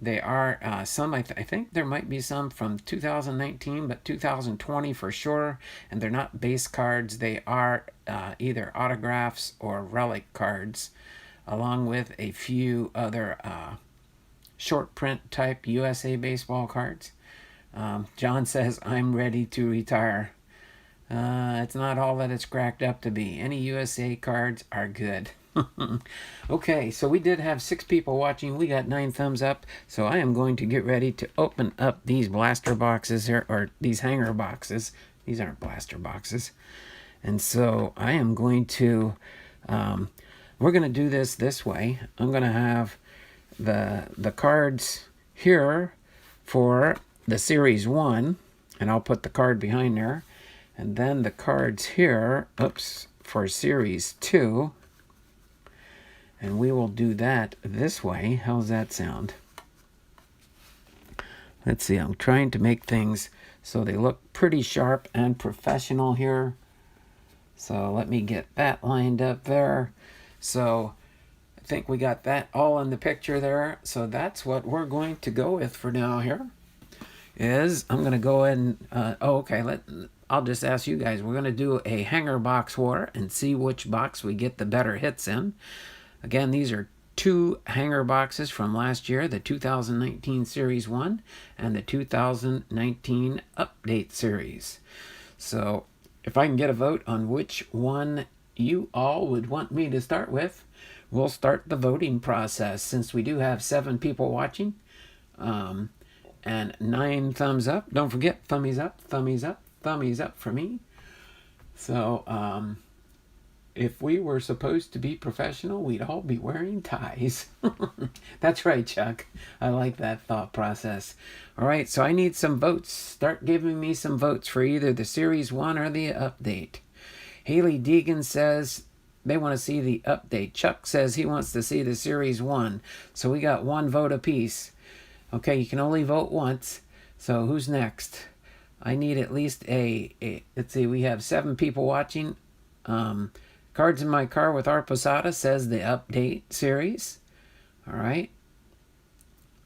They are some, I think there might be some from 2019, but 2020 for sure. And they're not base cards. They are either autographs or relic cards, along with a few other short print type USA baseball cards. John says, I'm ready to retire. It's not all that it's cracked up to be. Any USA cards are good. Okay, so we did have 6 people watching. We got 9 thumbs up. So I am going to get ready to open up these blaster boxes here, or these hanger boxes. These aren't blaster boxes. And so I am going to, we're going to do this way. I'm going to have the cards here for the series 1, and I'll put the card behind there, and then the cards here, for series 2, and we will do that this way. How's that sound? Let's see, I'm trying to make things so they look pretty sharp and professional here. So let me get that lined up there. So I think we got that all in the picture there. So that's what we're going to go with for now here. I'm going to go ahead and, I'll just ask you guys. We're going to do a hanger box war and see which box we get the better hits in. Again, these are 2 hanger boxes from last year, the 2019 Series 1 and the 2019 Update Series. So if I can get a vote on which one you all would want me to start with, we'll start the voting process, since we do have 7 people watching and 9 thumbs up. Don't forget, thummies up, thummies up, thummies up for me. So if we were supposed to be professional, we'd all be wearing ties. That's right, Chuck. I like that thought process. All right, so I need some votes. Start giving me some votes for either the Series 1 or the update. Haley Deegan says they want to see the update. Chuck says he wants to see the Series 1. So we got 1 vote apiece. Okay, you can only vote once. So who's next? I need at least let's see, we have 7 people watching. Cards in My Car with Art Posada says the update series. All right.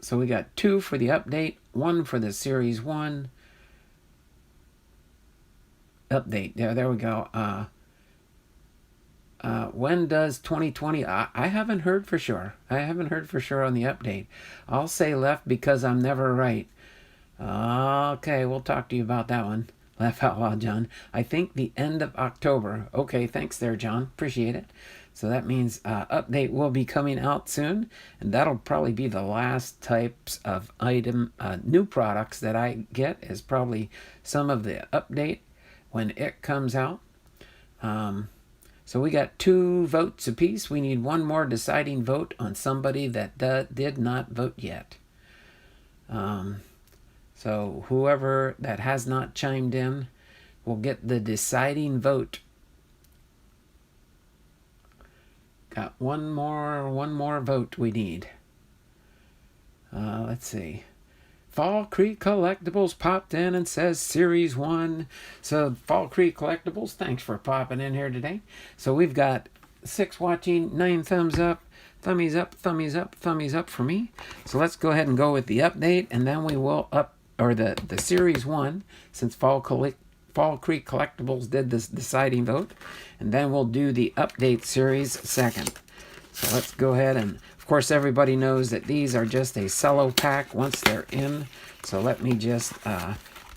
So we got 2 for the update, 1 for the Series 1. Update. There we go. When does 2020? I haven't heard for sure. I haven't heard for sure on the update. I'll say left because I'm never right. Okay, we'll talk to you about that one. Laugh out loud, John. I think the end of October. Okay, thanks there, John. Appreciate it. So that means update will be coming out soon, and that'll probably be the last types of new products that I get, is probably some of the update when it comes out. So we got 2 votes apiece. We need one more deciding vote on somebody that did not vote yet. So whoever that has not chimed in will get the deciding vote. Got one more vote we need. Let's see. Fall Creek Collectibles popped in and says Series 1. So Fall Creek Collectibles, thanks for popping in here today. So we've got 6 watching, 9 thumbs up, thummies up, thummies up, thummies up for me. So let's go ahead and go with the update, and then we will the Series 1, since Fall Creek Collectibles did this deciding vote, and then we'll do the update series second. So let's go ahead, and of course everybody knows that these are just a cello pack once they're in. So let me just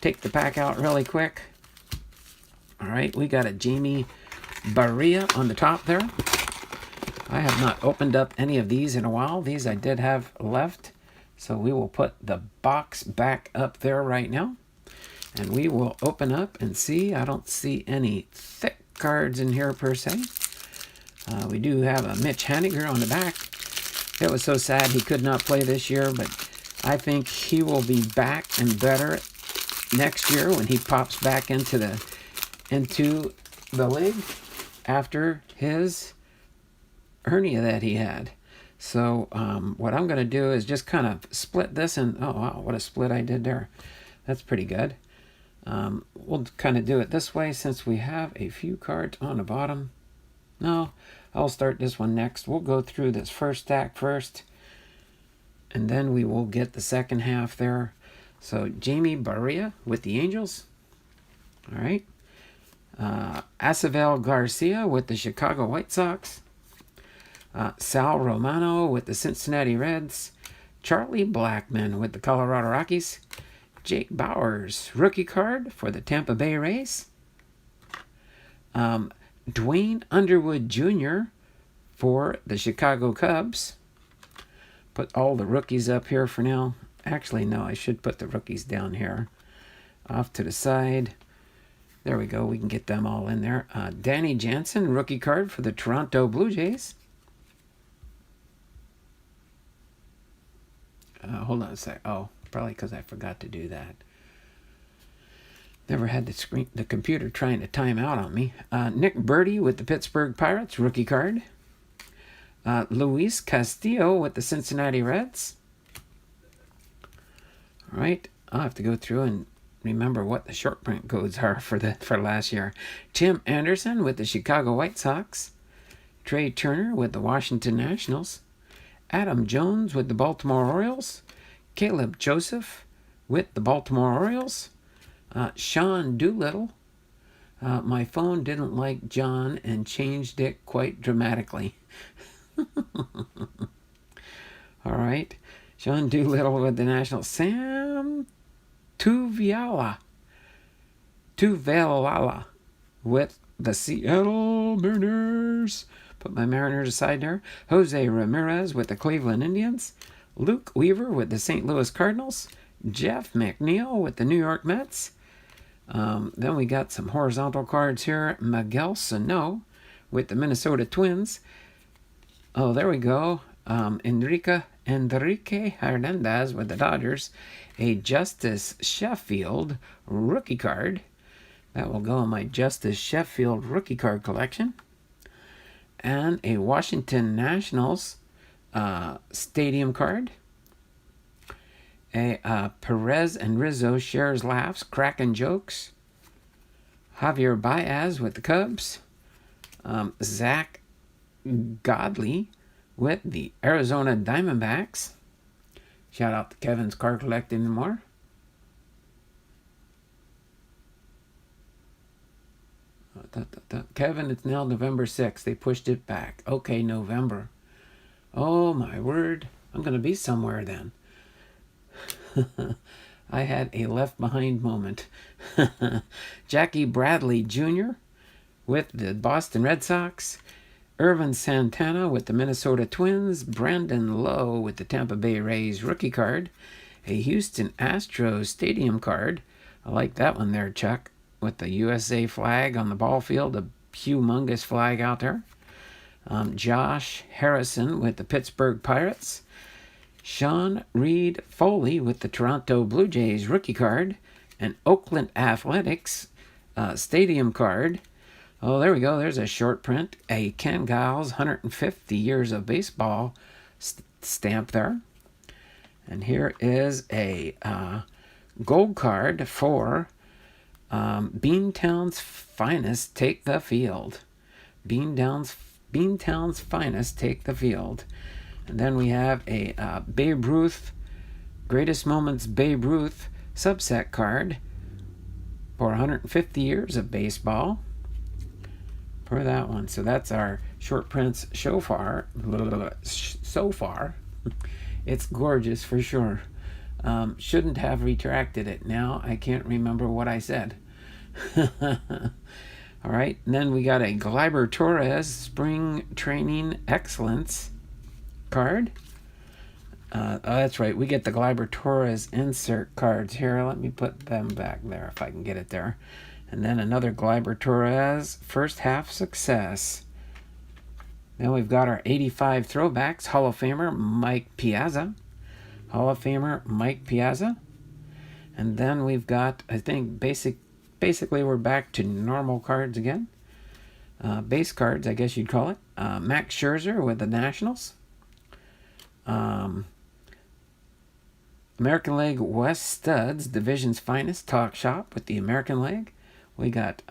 take the pack out really quick. All right, we got a Jamie Barea on the top there. I have not opened up any of these in a while. These I did have left. So we will put the box back up there right now. And we will open up and see. I don't see any thick cards in here per se. We do have a Mitch Haniger on the back. It was so sad he could not play this year, but I think he will be back and better next year when he pops back into the league after his hernia that he had. So what I'm going to do is just kind of split this, and oh wow, what a split I did there. That's pretty good. We'll kind of do it this way since we have a few cards on the bottom. No, I'll start this one next. We'll go through this first stack first, and then we will get the second half there. So Jamie Barea with the Angels. All right. Acevel Garcia with the Chicago White Sox. Sal Romano with the Cincinnati Reds. Charlie Blackmon with the Colorado Rockies. Jake Bowers, rookie card for the Tampa Bay Rays. Dwayne Underwood Jr. for the Chicago Cubs. Put all the rookies up here for now. Actually, no, I should put the rookies down here. Off to the side. There we go. We can get them all in there. Danny Jansen, rookie card for the Toronto Blue Jays. Hold on a sec. Oh, probably because I forgot to do that. Never had the computer trying to time out on me. Nick Birdie with the Pittsburgh Pirates, rookie card. Luis Castillo with the Cincinnati Reds. All right, I'll have to go through and remember what the short print codes are for last year. Tim Anderson with the Chicago White Sox. Trey Turner with the Washington Nationals. Adam Jones with the Baltimore Orioles. Caleb Joseph with the Baltimore Orioles. Sean Doolittle. My phone didn't like John and changed it quite dramatically. All right. Sean Doolittle with the Nationals. Sam Tuviala with the Seattle Mariners. Put my Mariners aside there. Jose Ramirez with the Cleveland Indians. Luke Weaver with the St. Louis Cardinals. Jeff McNeil with the New York Mets. Then we got some horizontal cards here. Miguel Sano with the Minnesota Twins. Oh, there we go. Enrique Hernandez with the Dodgers. A Justice Sheffield rookie card. That will go in my Justice Sheffield rookie card collection. And a Washington Nationals stadium card. A Perez and Rizzo shares laughs, cracking jokes. Javier Baez with the Cubs. Zach Godley with the Arizona Diamondbacks. Shout out to Kevin's Card Collecting and More. Kevin, it's now November 6th. They pushed it back. Okay, November. Oh, my word. I'm going to be somewhere then. I had a left behind moment. Jackie Bradley Jr. with the Boston Red Sox. Irvin Santana with the Minnesota Twins. Brandon Lowe with the Tampa Bay Rays rookie card. A Houston Astros stadium card. I like that one there, Chuck. With the USA flag on the ball field. A humongous flag out there. Josh Harrison with the Pittsburgh Pirates. Sean Reed Foley with the Toronto Blue Jays rookie card. An Oakland Athletics stadium card. Oh, there we go. There's a short print. A Ken Giles 150 years of baseball stamp there. And here is a gold card for Beantown's Finest Take the Field. Beantown's Finest Take the Field. And then we have a Babe Ruth, Greatest Moments Babe Ruth subset card for 150 years of baseball for that one. So that's our short prints so far. It's gorgeous for sure. Shouldn't have retracted it. Now I can't remember what I said. All right, and then we got a Gleyber Torres Spring Training Excellence card. Oh, that's right. We get the Gleyber Torres insert cards here. Let me put them back there if I can get it there. And then another Gleyber Torres first half success. Then we've got our 85 throwbacks. Hall of Famer Mike Piazza. Hall of Famer Mike Piazza. And then we've got, I think, basically we're back to normal cards again. Base cards, I guess you'd call it. Max Scherzer with the Nationals. American League West Studs, Division's Finest Talk Shop with the American League. We got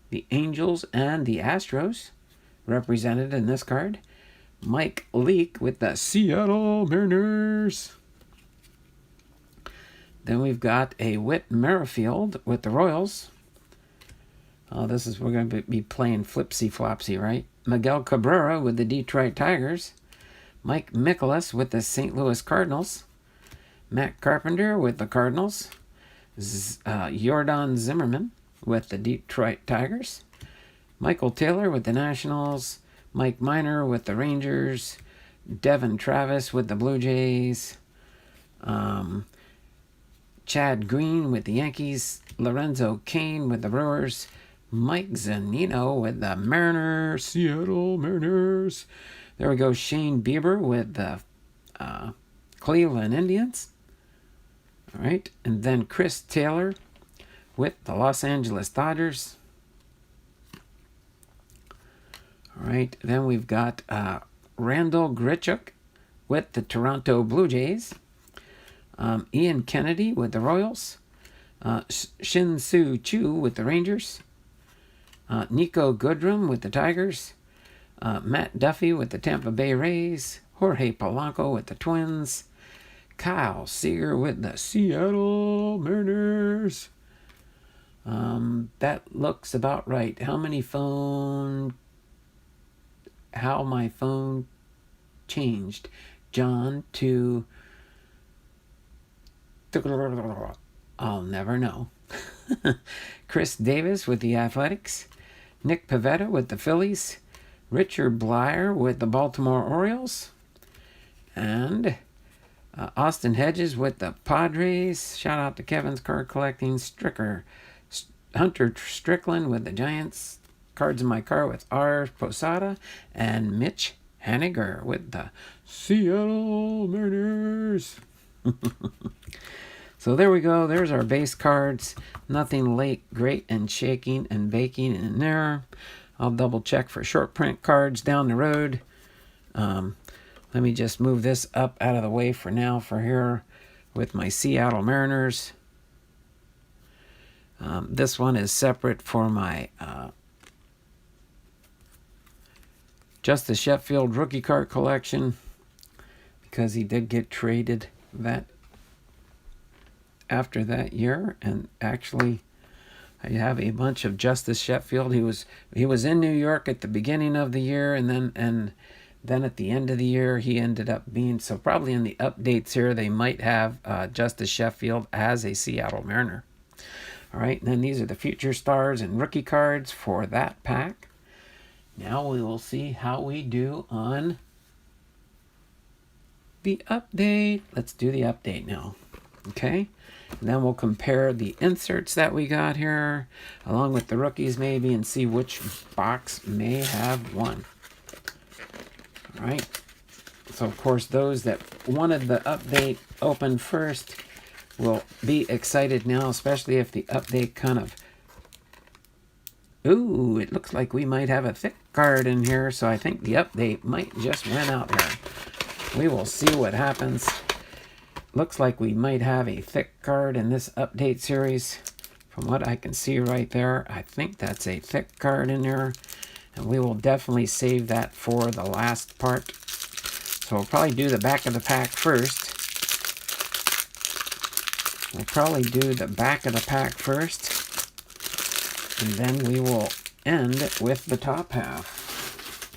the Angels and the Astros represented in this card. Mike Leake with the Seattle Mariners. Then we've got a Whit Merrifield with the Royals. Oh, we're going to be playing flipsy-flopsy, right? Miguel Cabrera with the Detroit Tigers. Mike Mikolas with the St. Louis Cardinals. Matt Carpenter with the Cardinals. Jordan Zimmerman with the Detroit Tigers. Michael Taylor with the Nationals. Mike Minor with the Rangers. Devin Travis with the Blue Jays. Chad Green with the Yankees. Lorenzo Cain with the Brewers. Mike Zunino with the Mariners. Seattle Mariners. There we go. Shane Bieber with the Cleveland Indians. All right. And then Chris Taylor with the Los Angeles Dodgers. All right. Then we've got Randall Grichuk with the Toronto Blue Jays. Ian Kennedy with the Royals. Shin-Soo Choo with the Rangers. Nico Goodrum with the Tigers. Matt Duffy with the Tampa Bay Rays. Jorge Polanco with the Twins. Kyle Seager with the Seattle Mariners. That looks about right. How my phone changed. John to... I'll never know. Chris Davis with the Athletics. Nick Pivetta with the Phillies. Richard Blyer with the Baltimore Orioles. And Austin Hedges with the Padres. Shout out to Kevin's Card Collecting. Hunter Strickland with the Giants. Cards in My Car with R. Posada. And Mitch Haniger with the Seattle Mariners. So there we go. There's our base cards. Nothing late, great, and shaking and baking in there. I'll double check for short print cards down the road. Let me just move this up out of the way for now for here with my Seattle Mariners. This one is separate for my Justice Sheffield rookie card collection because he did get traded that after that year, and actually I have a bunch of Justice Sheffield. He was in New York at the beginning of the year, and then at the end of the year he ended up being, so probably in the updates here they might have Justice Sheffield as a Seattle Mariner. All right, and then these are the future stars and rookie cards for that pack. Now we will see how we do on the update. Let's do the update now. Okay, And then we'll compare the inserts that we got here, along with the rookies maybe, and see which box may have won. All right. So, of course, those that wanted the update open first will be excited now, especially if the update kind of... Ooh, it looks like we might have a thick card in here, so I think the update might just win out here. We will see what happens. Looks like we might have a thick card in this update series. From what I can see right there, I think that's a thick card in there. And we will definitely save that for the last part. So we'll probably do the back of the pack first. We'll probably do the back of the pack first. And then we will end with the top half.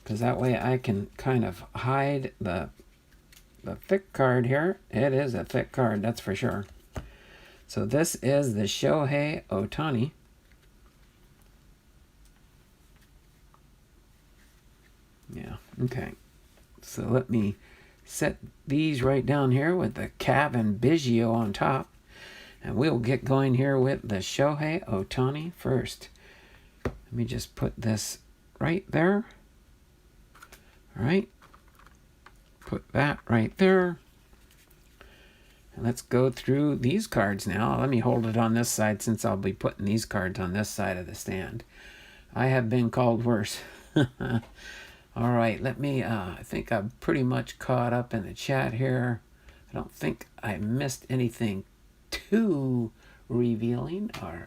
Because that way I can kind of hide the thick card here. It is a thick card, that's for sure. So this is the Shohei Ohtani. Yeah, okay. So let me set these right down here with the Cav and Biggio on top. And we'll get going here with the Shohei Ohtani first. Let me just put this right there. All right. Put that right there. And let's go through these cards now. Let me hold it on this side since I'll be putting these cards on this side of the stand. I have been called worse. All right, let me, I think I'm pretty much caught up in the chat here. I don't think I missed anything too revealing or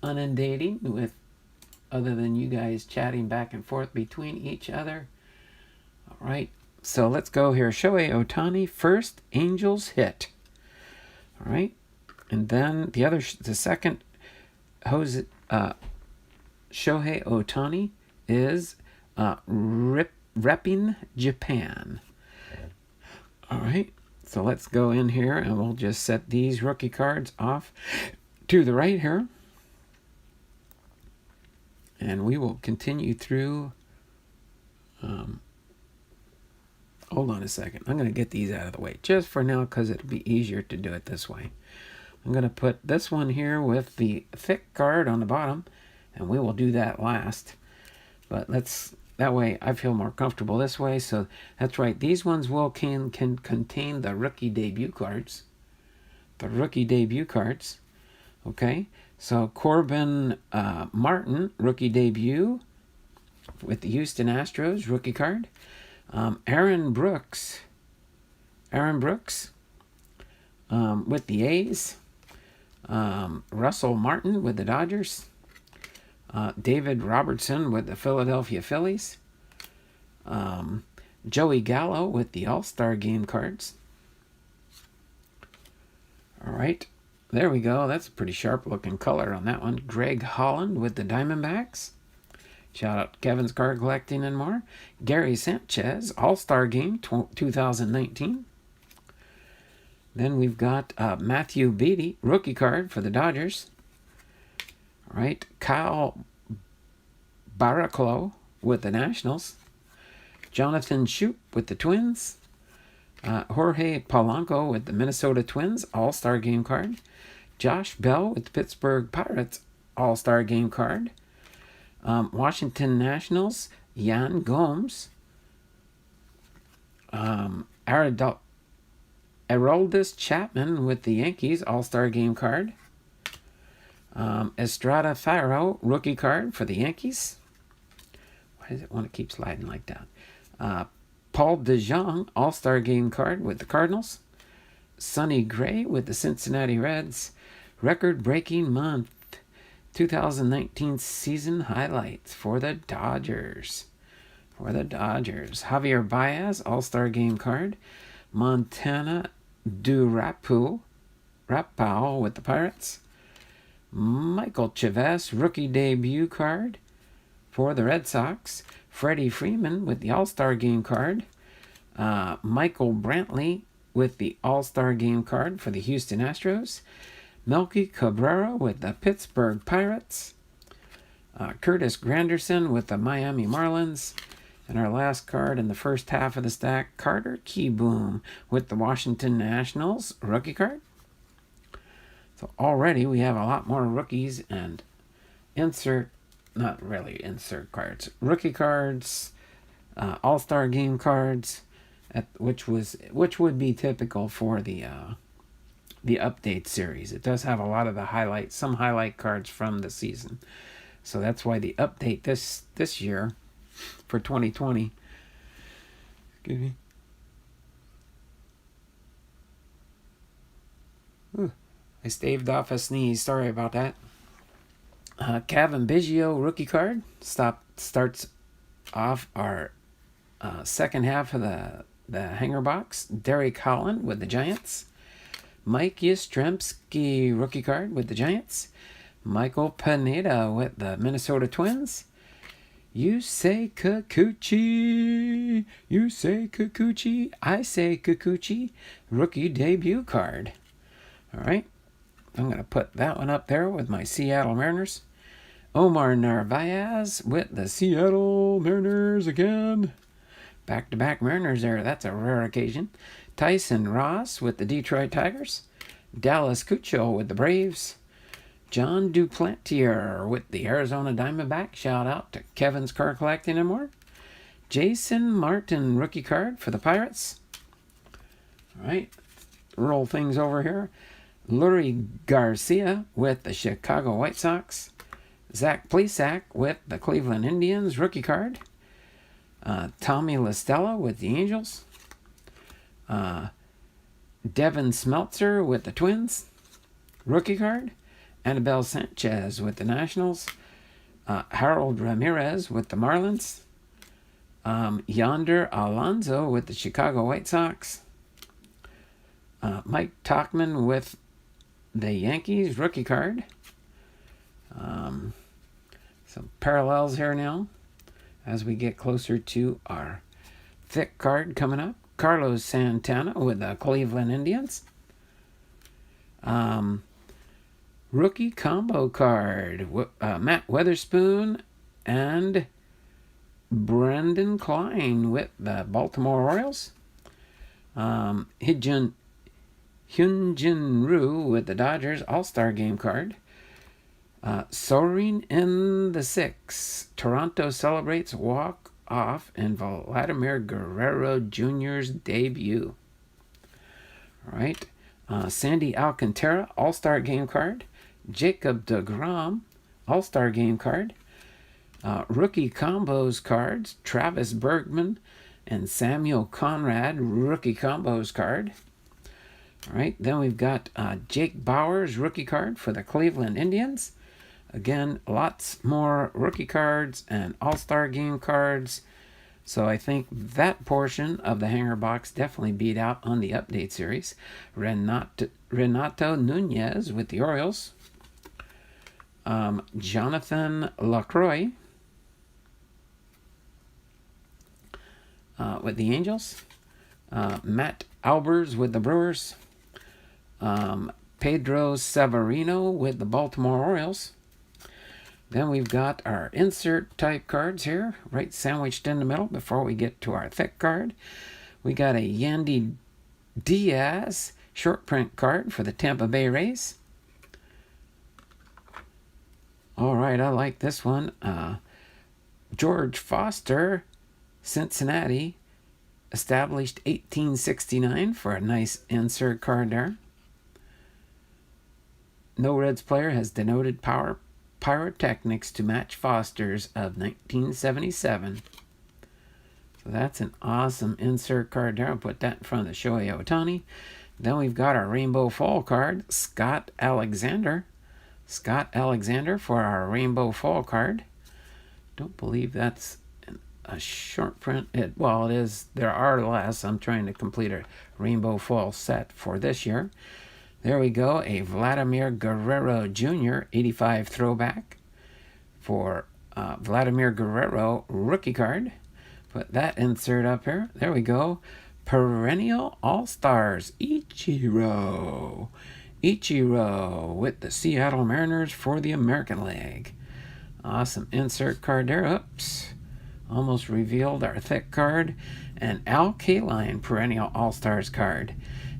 inundating with other than you guys chatting back and forth between each other. All right, so let's go here. Shohei Ohtani, first Angels hit. All right, and then the second Shohei Ohtani is repping Japan. All right, so let's go in here and we'll just set these rookie cards off to the right here. And we will continue through. Hold on a second. I'm going to get these out of the way just for now because it'll be easier to do it this way. I'm going to put this one here with the thick card on the bottom, and we will do that last. But that way I feel more comfortable this way. So that's right. These ones can contain the rookie debut cards. The rookie debut cards. Okay. So Corbin Martin, rookie debut with the Houston Astros, rookie card. Aaron Brooks with the A's. Russell Martin with the Dodgers. David Robertson with the Philadelphia Phillies. Joey Gallo with the All-Star Game cards. All right. There we go. That's a pretty sharp looking color on that one. Greg Holland with the Diamondbacks. Shout out Kevin's Card Collecting and more. Gary Sanchez, All-Star Game 2019. Then we've got Matthew Beatty, rookie card for the Dodgers. All right. Kyle Baraclough with the Nationals. Jonathan Shoop with the Twins. Jorge Polanco with the Minnesota Twins, All-Star Game card. Josh Bell with the Pittsburgh Pirates, All-Star Game card. Washington Nationals, Yan Gomes. Aroldis Chapman with the Yankees, All-Star Game card. Estrada Faro, rookie card for the Yankees. Why does it want to keep sliding like that? Paul DeJong, All-Star Game card with the Cardinals. Sonny Gray with the Cincinnati Reds. Record-breaking month. 2019 season highlights for the Dodgers. Javier Baez, All-Star Game card. Montana Rapau with the Pirates. Michael Chavis, rookie debut card for the Red Sox. Freddie Freeman with the All-Star Game card. Michael Brantley with the All-Star Game card for the Houston Astros. Melky Cabrera with the Pittsburgh Pirates. Curtis Granderson with the Miami Marlins. And our last card in the first half of the stack, Carter Keyboom with the Washington Nationals rookie card. So already we have a lot more rookies and not really insert cards, rookie cards, all-star game cards, which would be typical for the update series. It does have a lot of the some highlight cards from the season. So that's why the update this year for 2020. Excuse me. Ooh, I staved off a sneeze. Sorry about that. Kevin Biggio rookie card starts off our second half of the hanger box. Derek Holland with the Giants. Mike Yastrzemski rookie card with the Giants. Michael Pineda with the Minnesota Twins. You say Kikuchi, I say Kikuchi, rookie debut card. All right, I'm going to put that one up there with my Seattle Mariners. Omar Narvaez with the Seattle Mariners again. Back-to-back Mariners there. That's a rare occasion. Tyson Ross with the Detroit Tigers. Dallas Keuchel with the Braves. John Duplantier with the Arizona Diamondbacks. Shout out to Kevin's Card Collecting and more. Jason Martin rookie card for the Pirates. All right, roll things over here. Lurie Garcia with the Chicago White Sox. Zach Plesac with the Cleveland Indians rookie card. Tommy LaStella with the Angels. Devin Smeltzer with the Twins rookie card. Anibal Sanchez with the Nationals. Harold Ramirez with the Marlins. Yonder Alonso with the Chicago White Sox. Mike Tauchman with the Yankees rookie card. Some parallels here now as we get closer to our thick card coming up. Carlos Santana with the Cleveland Indians. Rookie combo card. Matt Weatherspoon and Brendan Klein with the Baltimore Orioles. Hyunjin Ryu with the Dodgers All-Star Game card. Soaring in the Six. Toronto celebrates walk-off in Vladimir Guerrero Jr.'s debut. All right. Sandy Alcantara All-Star Game card. Jacob deGrom All-Star Game card. Rookie combos cards. Travis Bergman and Samuel Conrad rookie combos card. All right, then we've got Jake Bauers rookie card for the Cleveland Indians. Again, lots more rookie cards and all-star game cards. So I think that portion of the hanger box definitely beat out on the update series. Renato Nunez with the Orioles. Jonathan LaCroix with the Angels. Matt Albers with the Brewers. Pedro Severino with the Baltimore Orioles. Then we've got our insert type cards here, right sandwiched in the middle before we get to our thick card. We got a Yandy Diaz short print card for the Tampa Bay Rays. All right, I like this one. George Foster, Cincinnati, established 1869 for a nice insert card there. No Reds player has denoted pyrotechnics to match Foster's of 1977. So that's an awesome insert card there. I'll put that in front of the Shohei Ohtani. Then we've got our Rainbow Fall card, Scott Alexander. Scott Alexander for our Rainbow Fall card. Don't believe that's a short print. It is. There are less. I'm trying to complete a Rainbow Fall set for this year. There we go. A Vladimir Guerrero Jr. 85 throwback for Vladimir Guerrero rookie card. Put that insert up here. There we go. Perennial All-Stars Ichiro with the Seattle Mariners for the American League. Awesome insert card there. Oops. almost revealed our thick card, an alkaline perennial all-stars card.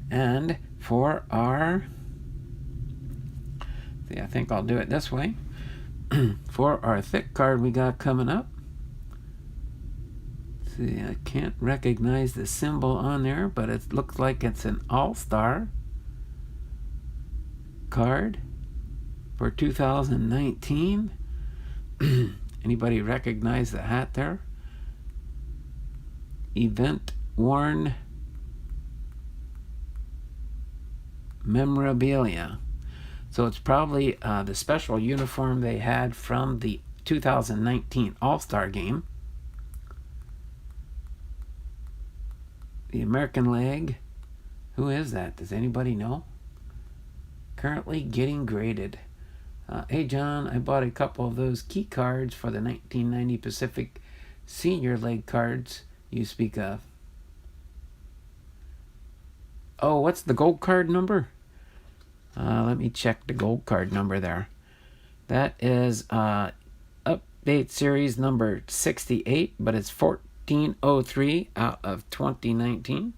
And for our, see, I think I'll do it this way. For our thick card we got coming up, see, I can't recognize the symbol on there, but it looks like it's an all-star card for 2019. Anybody recognize the hat there? Event worn memorabilia. So it's probably the special uniform they had from the 2019 All-Star Game. The American leg. Who is that? Does anybody know? Currently getting graded. Hey John, I bought a couple of those key cards for the 1990 Pacific Senior Leg cards you speak of. Oh, what's the gold card number? Let me check the gold card number there. That is update series number 68, but it's 1403 out of 2019.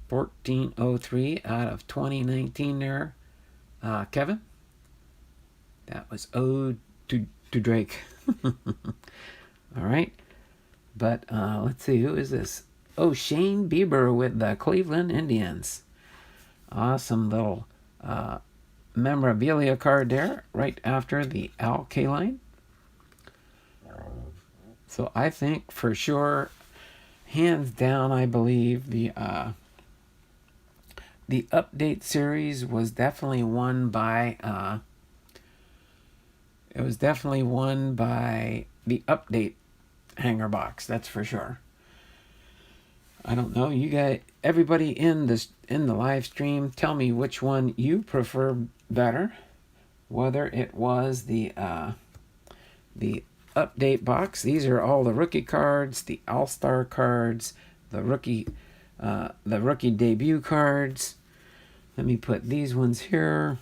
1403 out of 2019 there, Kevin. That was ode to Drake. All right. But let's see, who is this? Oh, Shane Bieber with the Cleveland Indians. Awesome little memorabilia card there, right after the alkaline. So I think for sure, hands down, I believe the update series was definitely won by it was definitely won by the update hanger box, that's for sure. I don't know, you guys, everybody in the live stream, tell me which one you prefer better, whether it was the update box. These are all the rookie cards, the all-star cards, the rookie debut cards. Let me put these ones here.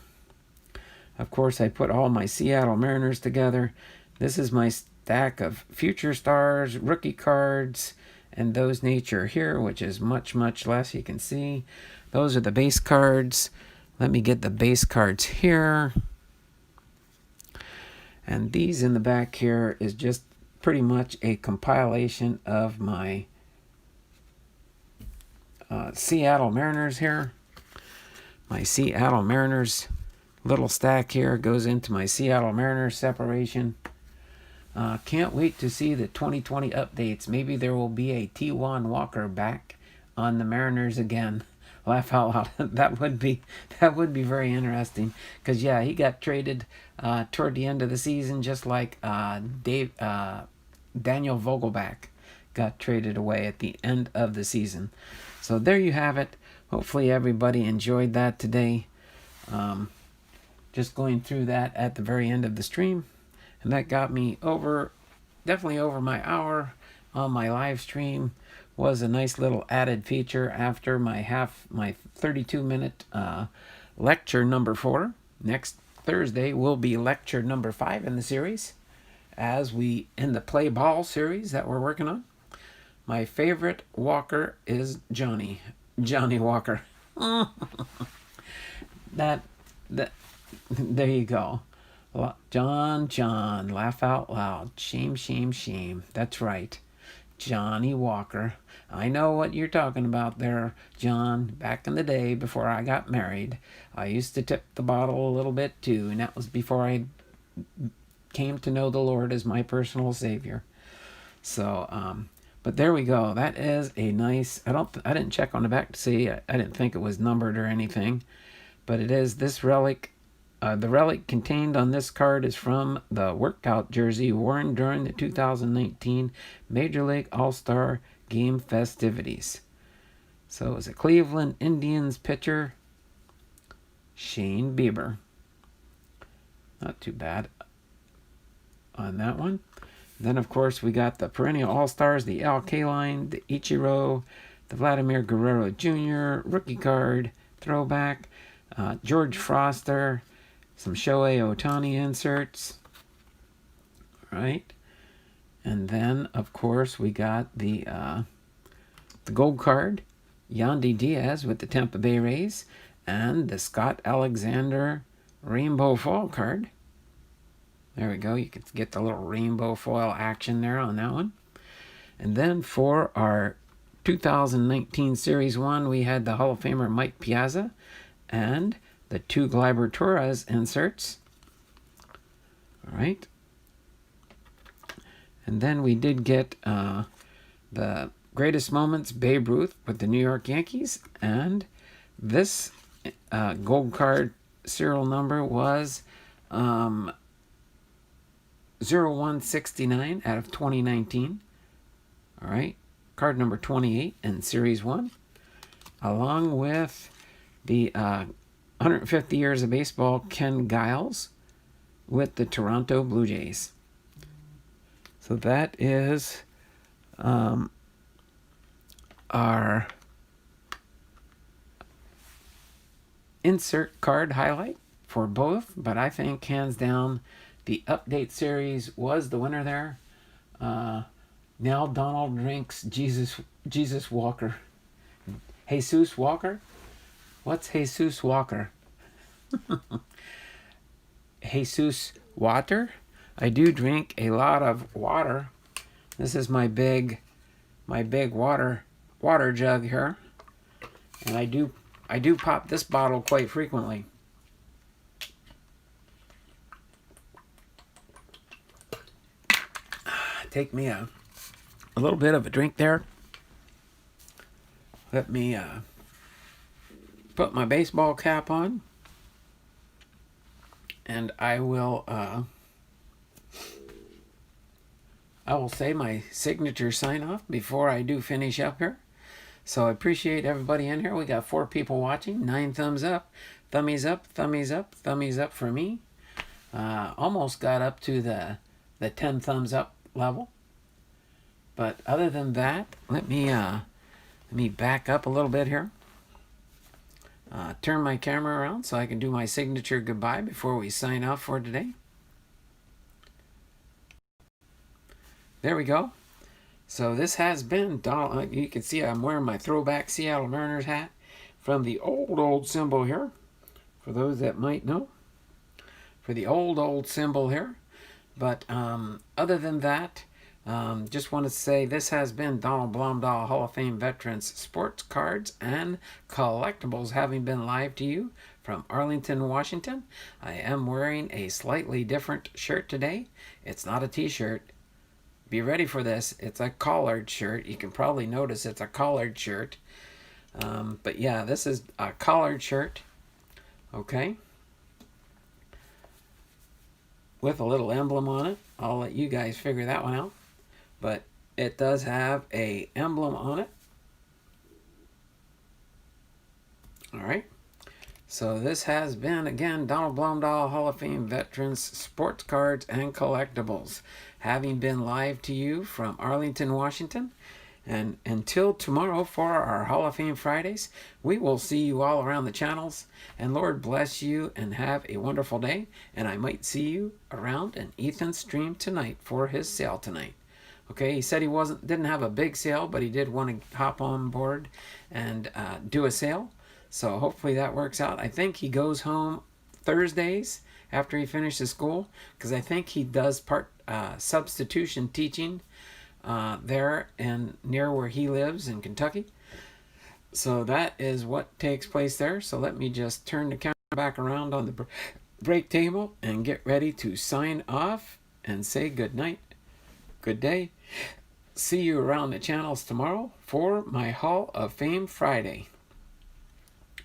Of course, I put all my Seattle Mariners together. This is my stack of future stars, rookie cards, and those nature here, which is much, much less. You can see those are the base cards. Let me get the base cards here. And these in the back here is just pretty much a compilation of my Seattle Mariners here. My Seattle Mariners little stack here goes into my Seattle Mariners separation. Can't wait to see the 2020 updates. Maybe there will be a T1 Walker back on the Mariners again. Laugh out loud. that would be very interesting. Because yeah, he got traded toward the end of the season, just like Daniel Vogelback got traded away at the end of the season. So there you have it. Hopefully everybody enjoyed that today. Just going through that at the very end of the stream. And that got me definitely over my hour on my live stream. Was a nice little added feature after my 32-minute lecture number 4. Next Thursday will be lecture number 5 in the series, as we in the play ball series that we're working on. My favorite Walker is Johnny Walker. that there you go. John, laugh out loud. Shame. That's right. Johnny Walker. I know what you're talking about there, John. Back in the day before I got married, I used to tip the bottle a little bit too, and that was before I came to know the Lord as my personal Savior. So, but there we go. That is a nice, I didn't check on the back to see. I didn't think it was numbered or anything, but it is this relic. The relic contained on this card is from the workout jersey worn during the 2019 Major League All-Star Game festivities. So it was a Cleveland Indians pitcher, Shane Bieber. Not too bad on that one. Then, of course, we got the perennial All-Stars, the alkaline, the Ichiro, the Vladimir Guerrero Jr., rookie card, throwback, George Foster, some Shohei Ohtani inserts. All right. And then, of course, we got the gold card, Yandy Diaz with the Tampa Bay Rays, and the Scott Alexander rainbow foil card. There we go. You can get the little rainbow foil action there on that one. And then for our 2019 Series 1, we had the Hall of Famer Mike Piazza and the 2 Gleyber Torres inserts. All right. And then we did get the Greatest Moments Babe Ruth with the New York Yankees. And this gold card serial number was 0169 out of 2019. All right. Card number 28 in Series 1. Along with the 150 Years of Baseball Ken Giles with the Toronto Blue Jays. So that is our insert card highlight for both, but I think hands down the update series was the winner there. Now Donald drinks Jesus Walker. Jesus Walker? What's Jesus Walker? Jesus water? I do drink a lot of water. This is my big water jug here. And I do pop this bottle quite frequently. Take me a little bit of a drink there. Let me put my baseball cap on, and I will say my signature sign off before I do finish up here. So I appreciate everybody in here. We got 4 people watching, 9 thumbs up, thummies up, thummies up, thummies up for me. Almost got up to the 10 thumbs up level. But other than that, let me back up a little bit here. Turn my camera around so I can do my signature goodbye before we sign off for today. There we go. So this has been Donald. You can see I'm wearing my throwback Seattle Mariners hat from the old symbol here. For those that might know, for the old symbol here. But other than that, just want to say this has been Donald Blomdahl, Hall of Fame Veterans Sports Cards and Collectibles, having been live to you from Arlington, Washington. I am wearing a slightly different shirt today. It's not a t-shirt. Be ready for this. It's a collared shirt. You can probably notice it's a collared shirt. But yeah, this is a collared shirt. Okay. With a little emblem on it. I'll let you guys figure that one out. But it does have a emblem on it. All right. So this has been, again, Donald Blomdahl, Hall of Fame Veterans Sports Cards and Collectibles, having been live to you from Arlington, Washington. And until tomorrow for our Hall of Fame Fridays, we will see you all around the channels. And Lord bless you and have a wonderful day. And I might see you around in Ethan's stream tonight for his sale tonight. Okay, he said he didn't have a big sale, but he did want to hop on board and do a sale. So hopefully that works out. I think he goes home Thursdays after he finishes school, because I think he does part substitution teaching there and near where he lives in Kentucky. So that is what takes place there. So let me just turn the camera back around on the break table and get ready to sign off and say good night, good day. See you around the channels tomorrow for my Hall of Fame Friday.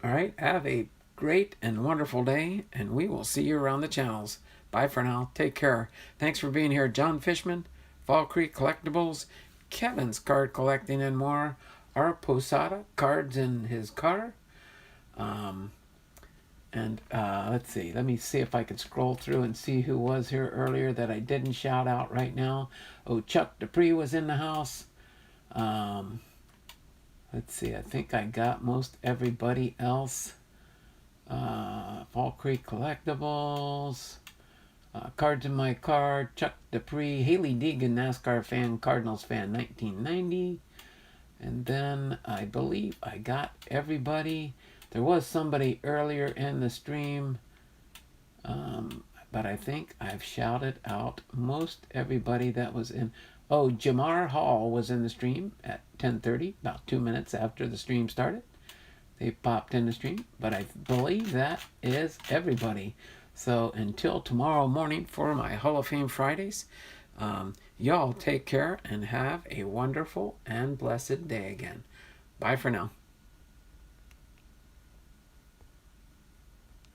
All right, have a great and wonderful day, and we will see you around the channels. Bye for now. Take care. Thanks for being here. John Fishman, Fall Creek Collectibles, Kevin's Card Collecting and More, Art Posada, Cards in his Car. Let's see. Let me see if I can scroll through and see who was here earlier that I didn't shout out right now. Oh, Chuck Dupree was in the house. Let's see. I think I got most everybody else. Fall Creek Collectibles. Cards in My Car, Chuck Dupree, Haley Deegan, NASCAR fan, Cardinals fan, 1990. And then I believe I got everybody. There was somebody earlier in the stream, but I think I've shouted out most everybody that was in. Oh, Jamar Hall was in the stream at 10:30, about 2 minutes after the stream started. They popped in the stream, but I believe that is everybody. So until tomorrow morning for my Hall of Fame Fridays, y'all take care and have a wonderful and blessed day again. Bye for now.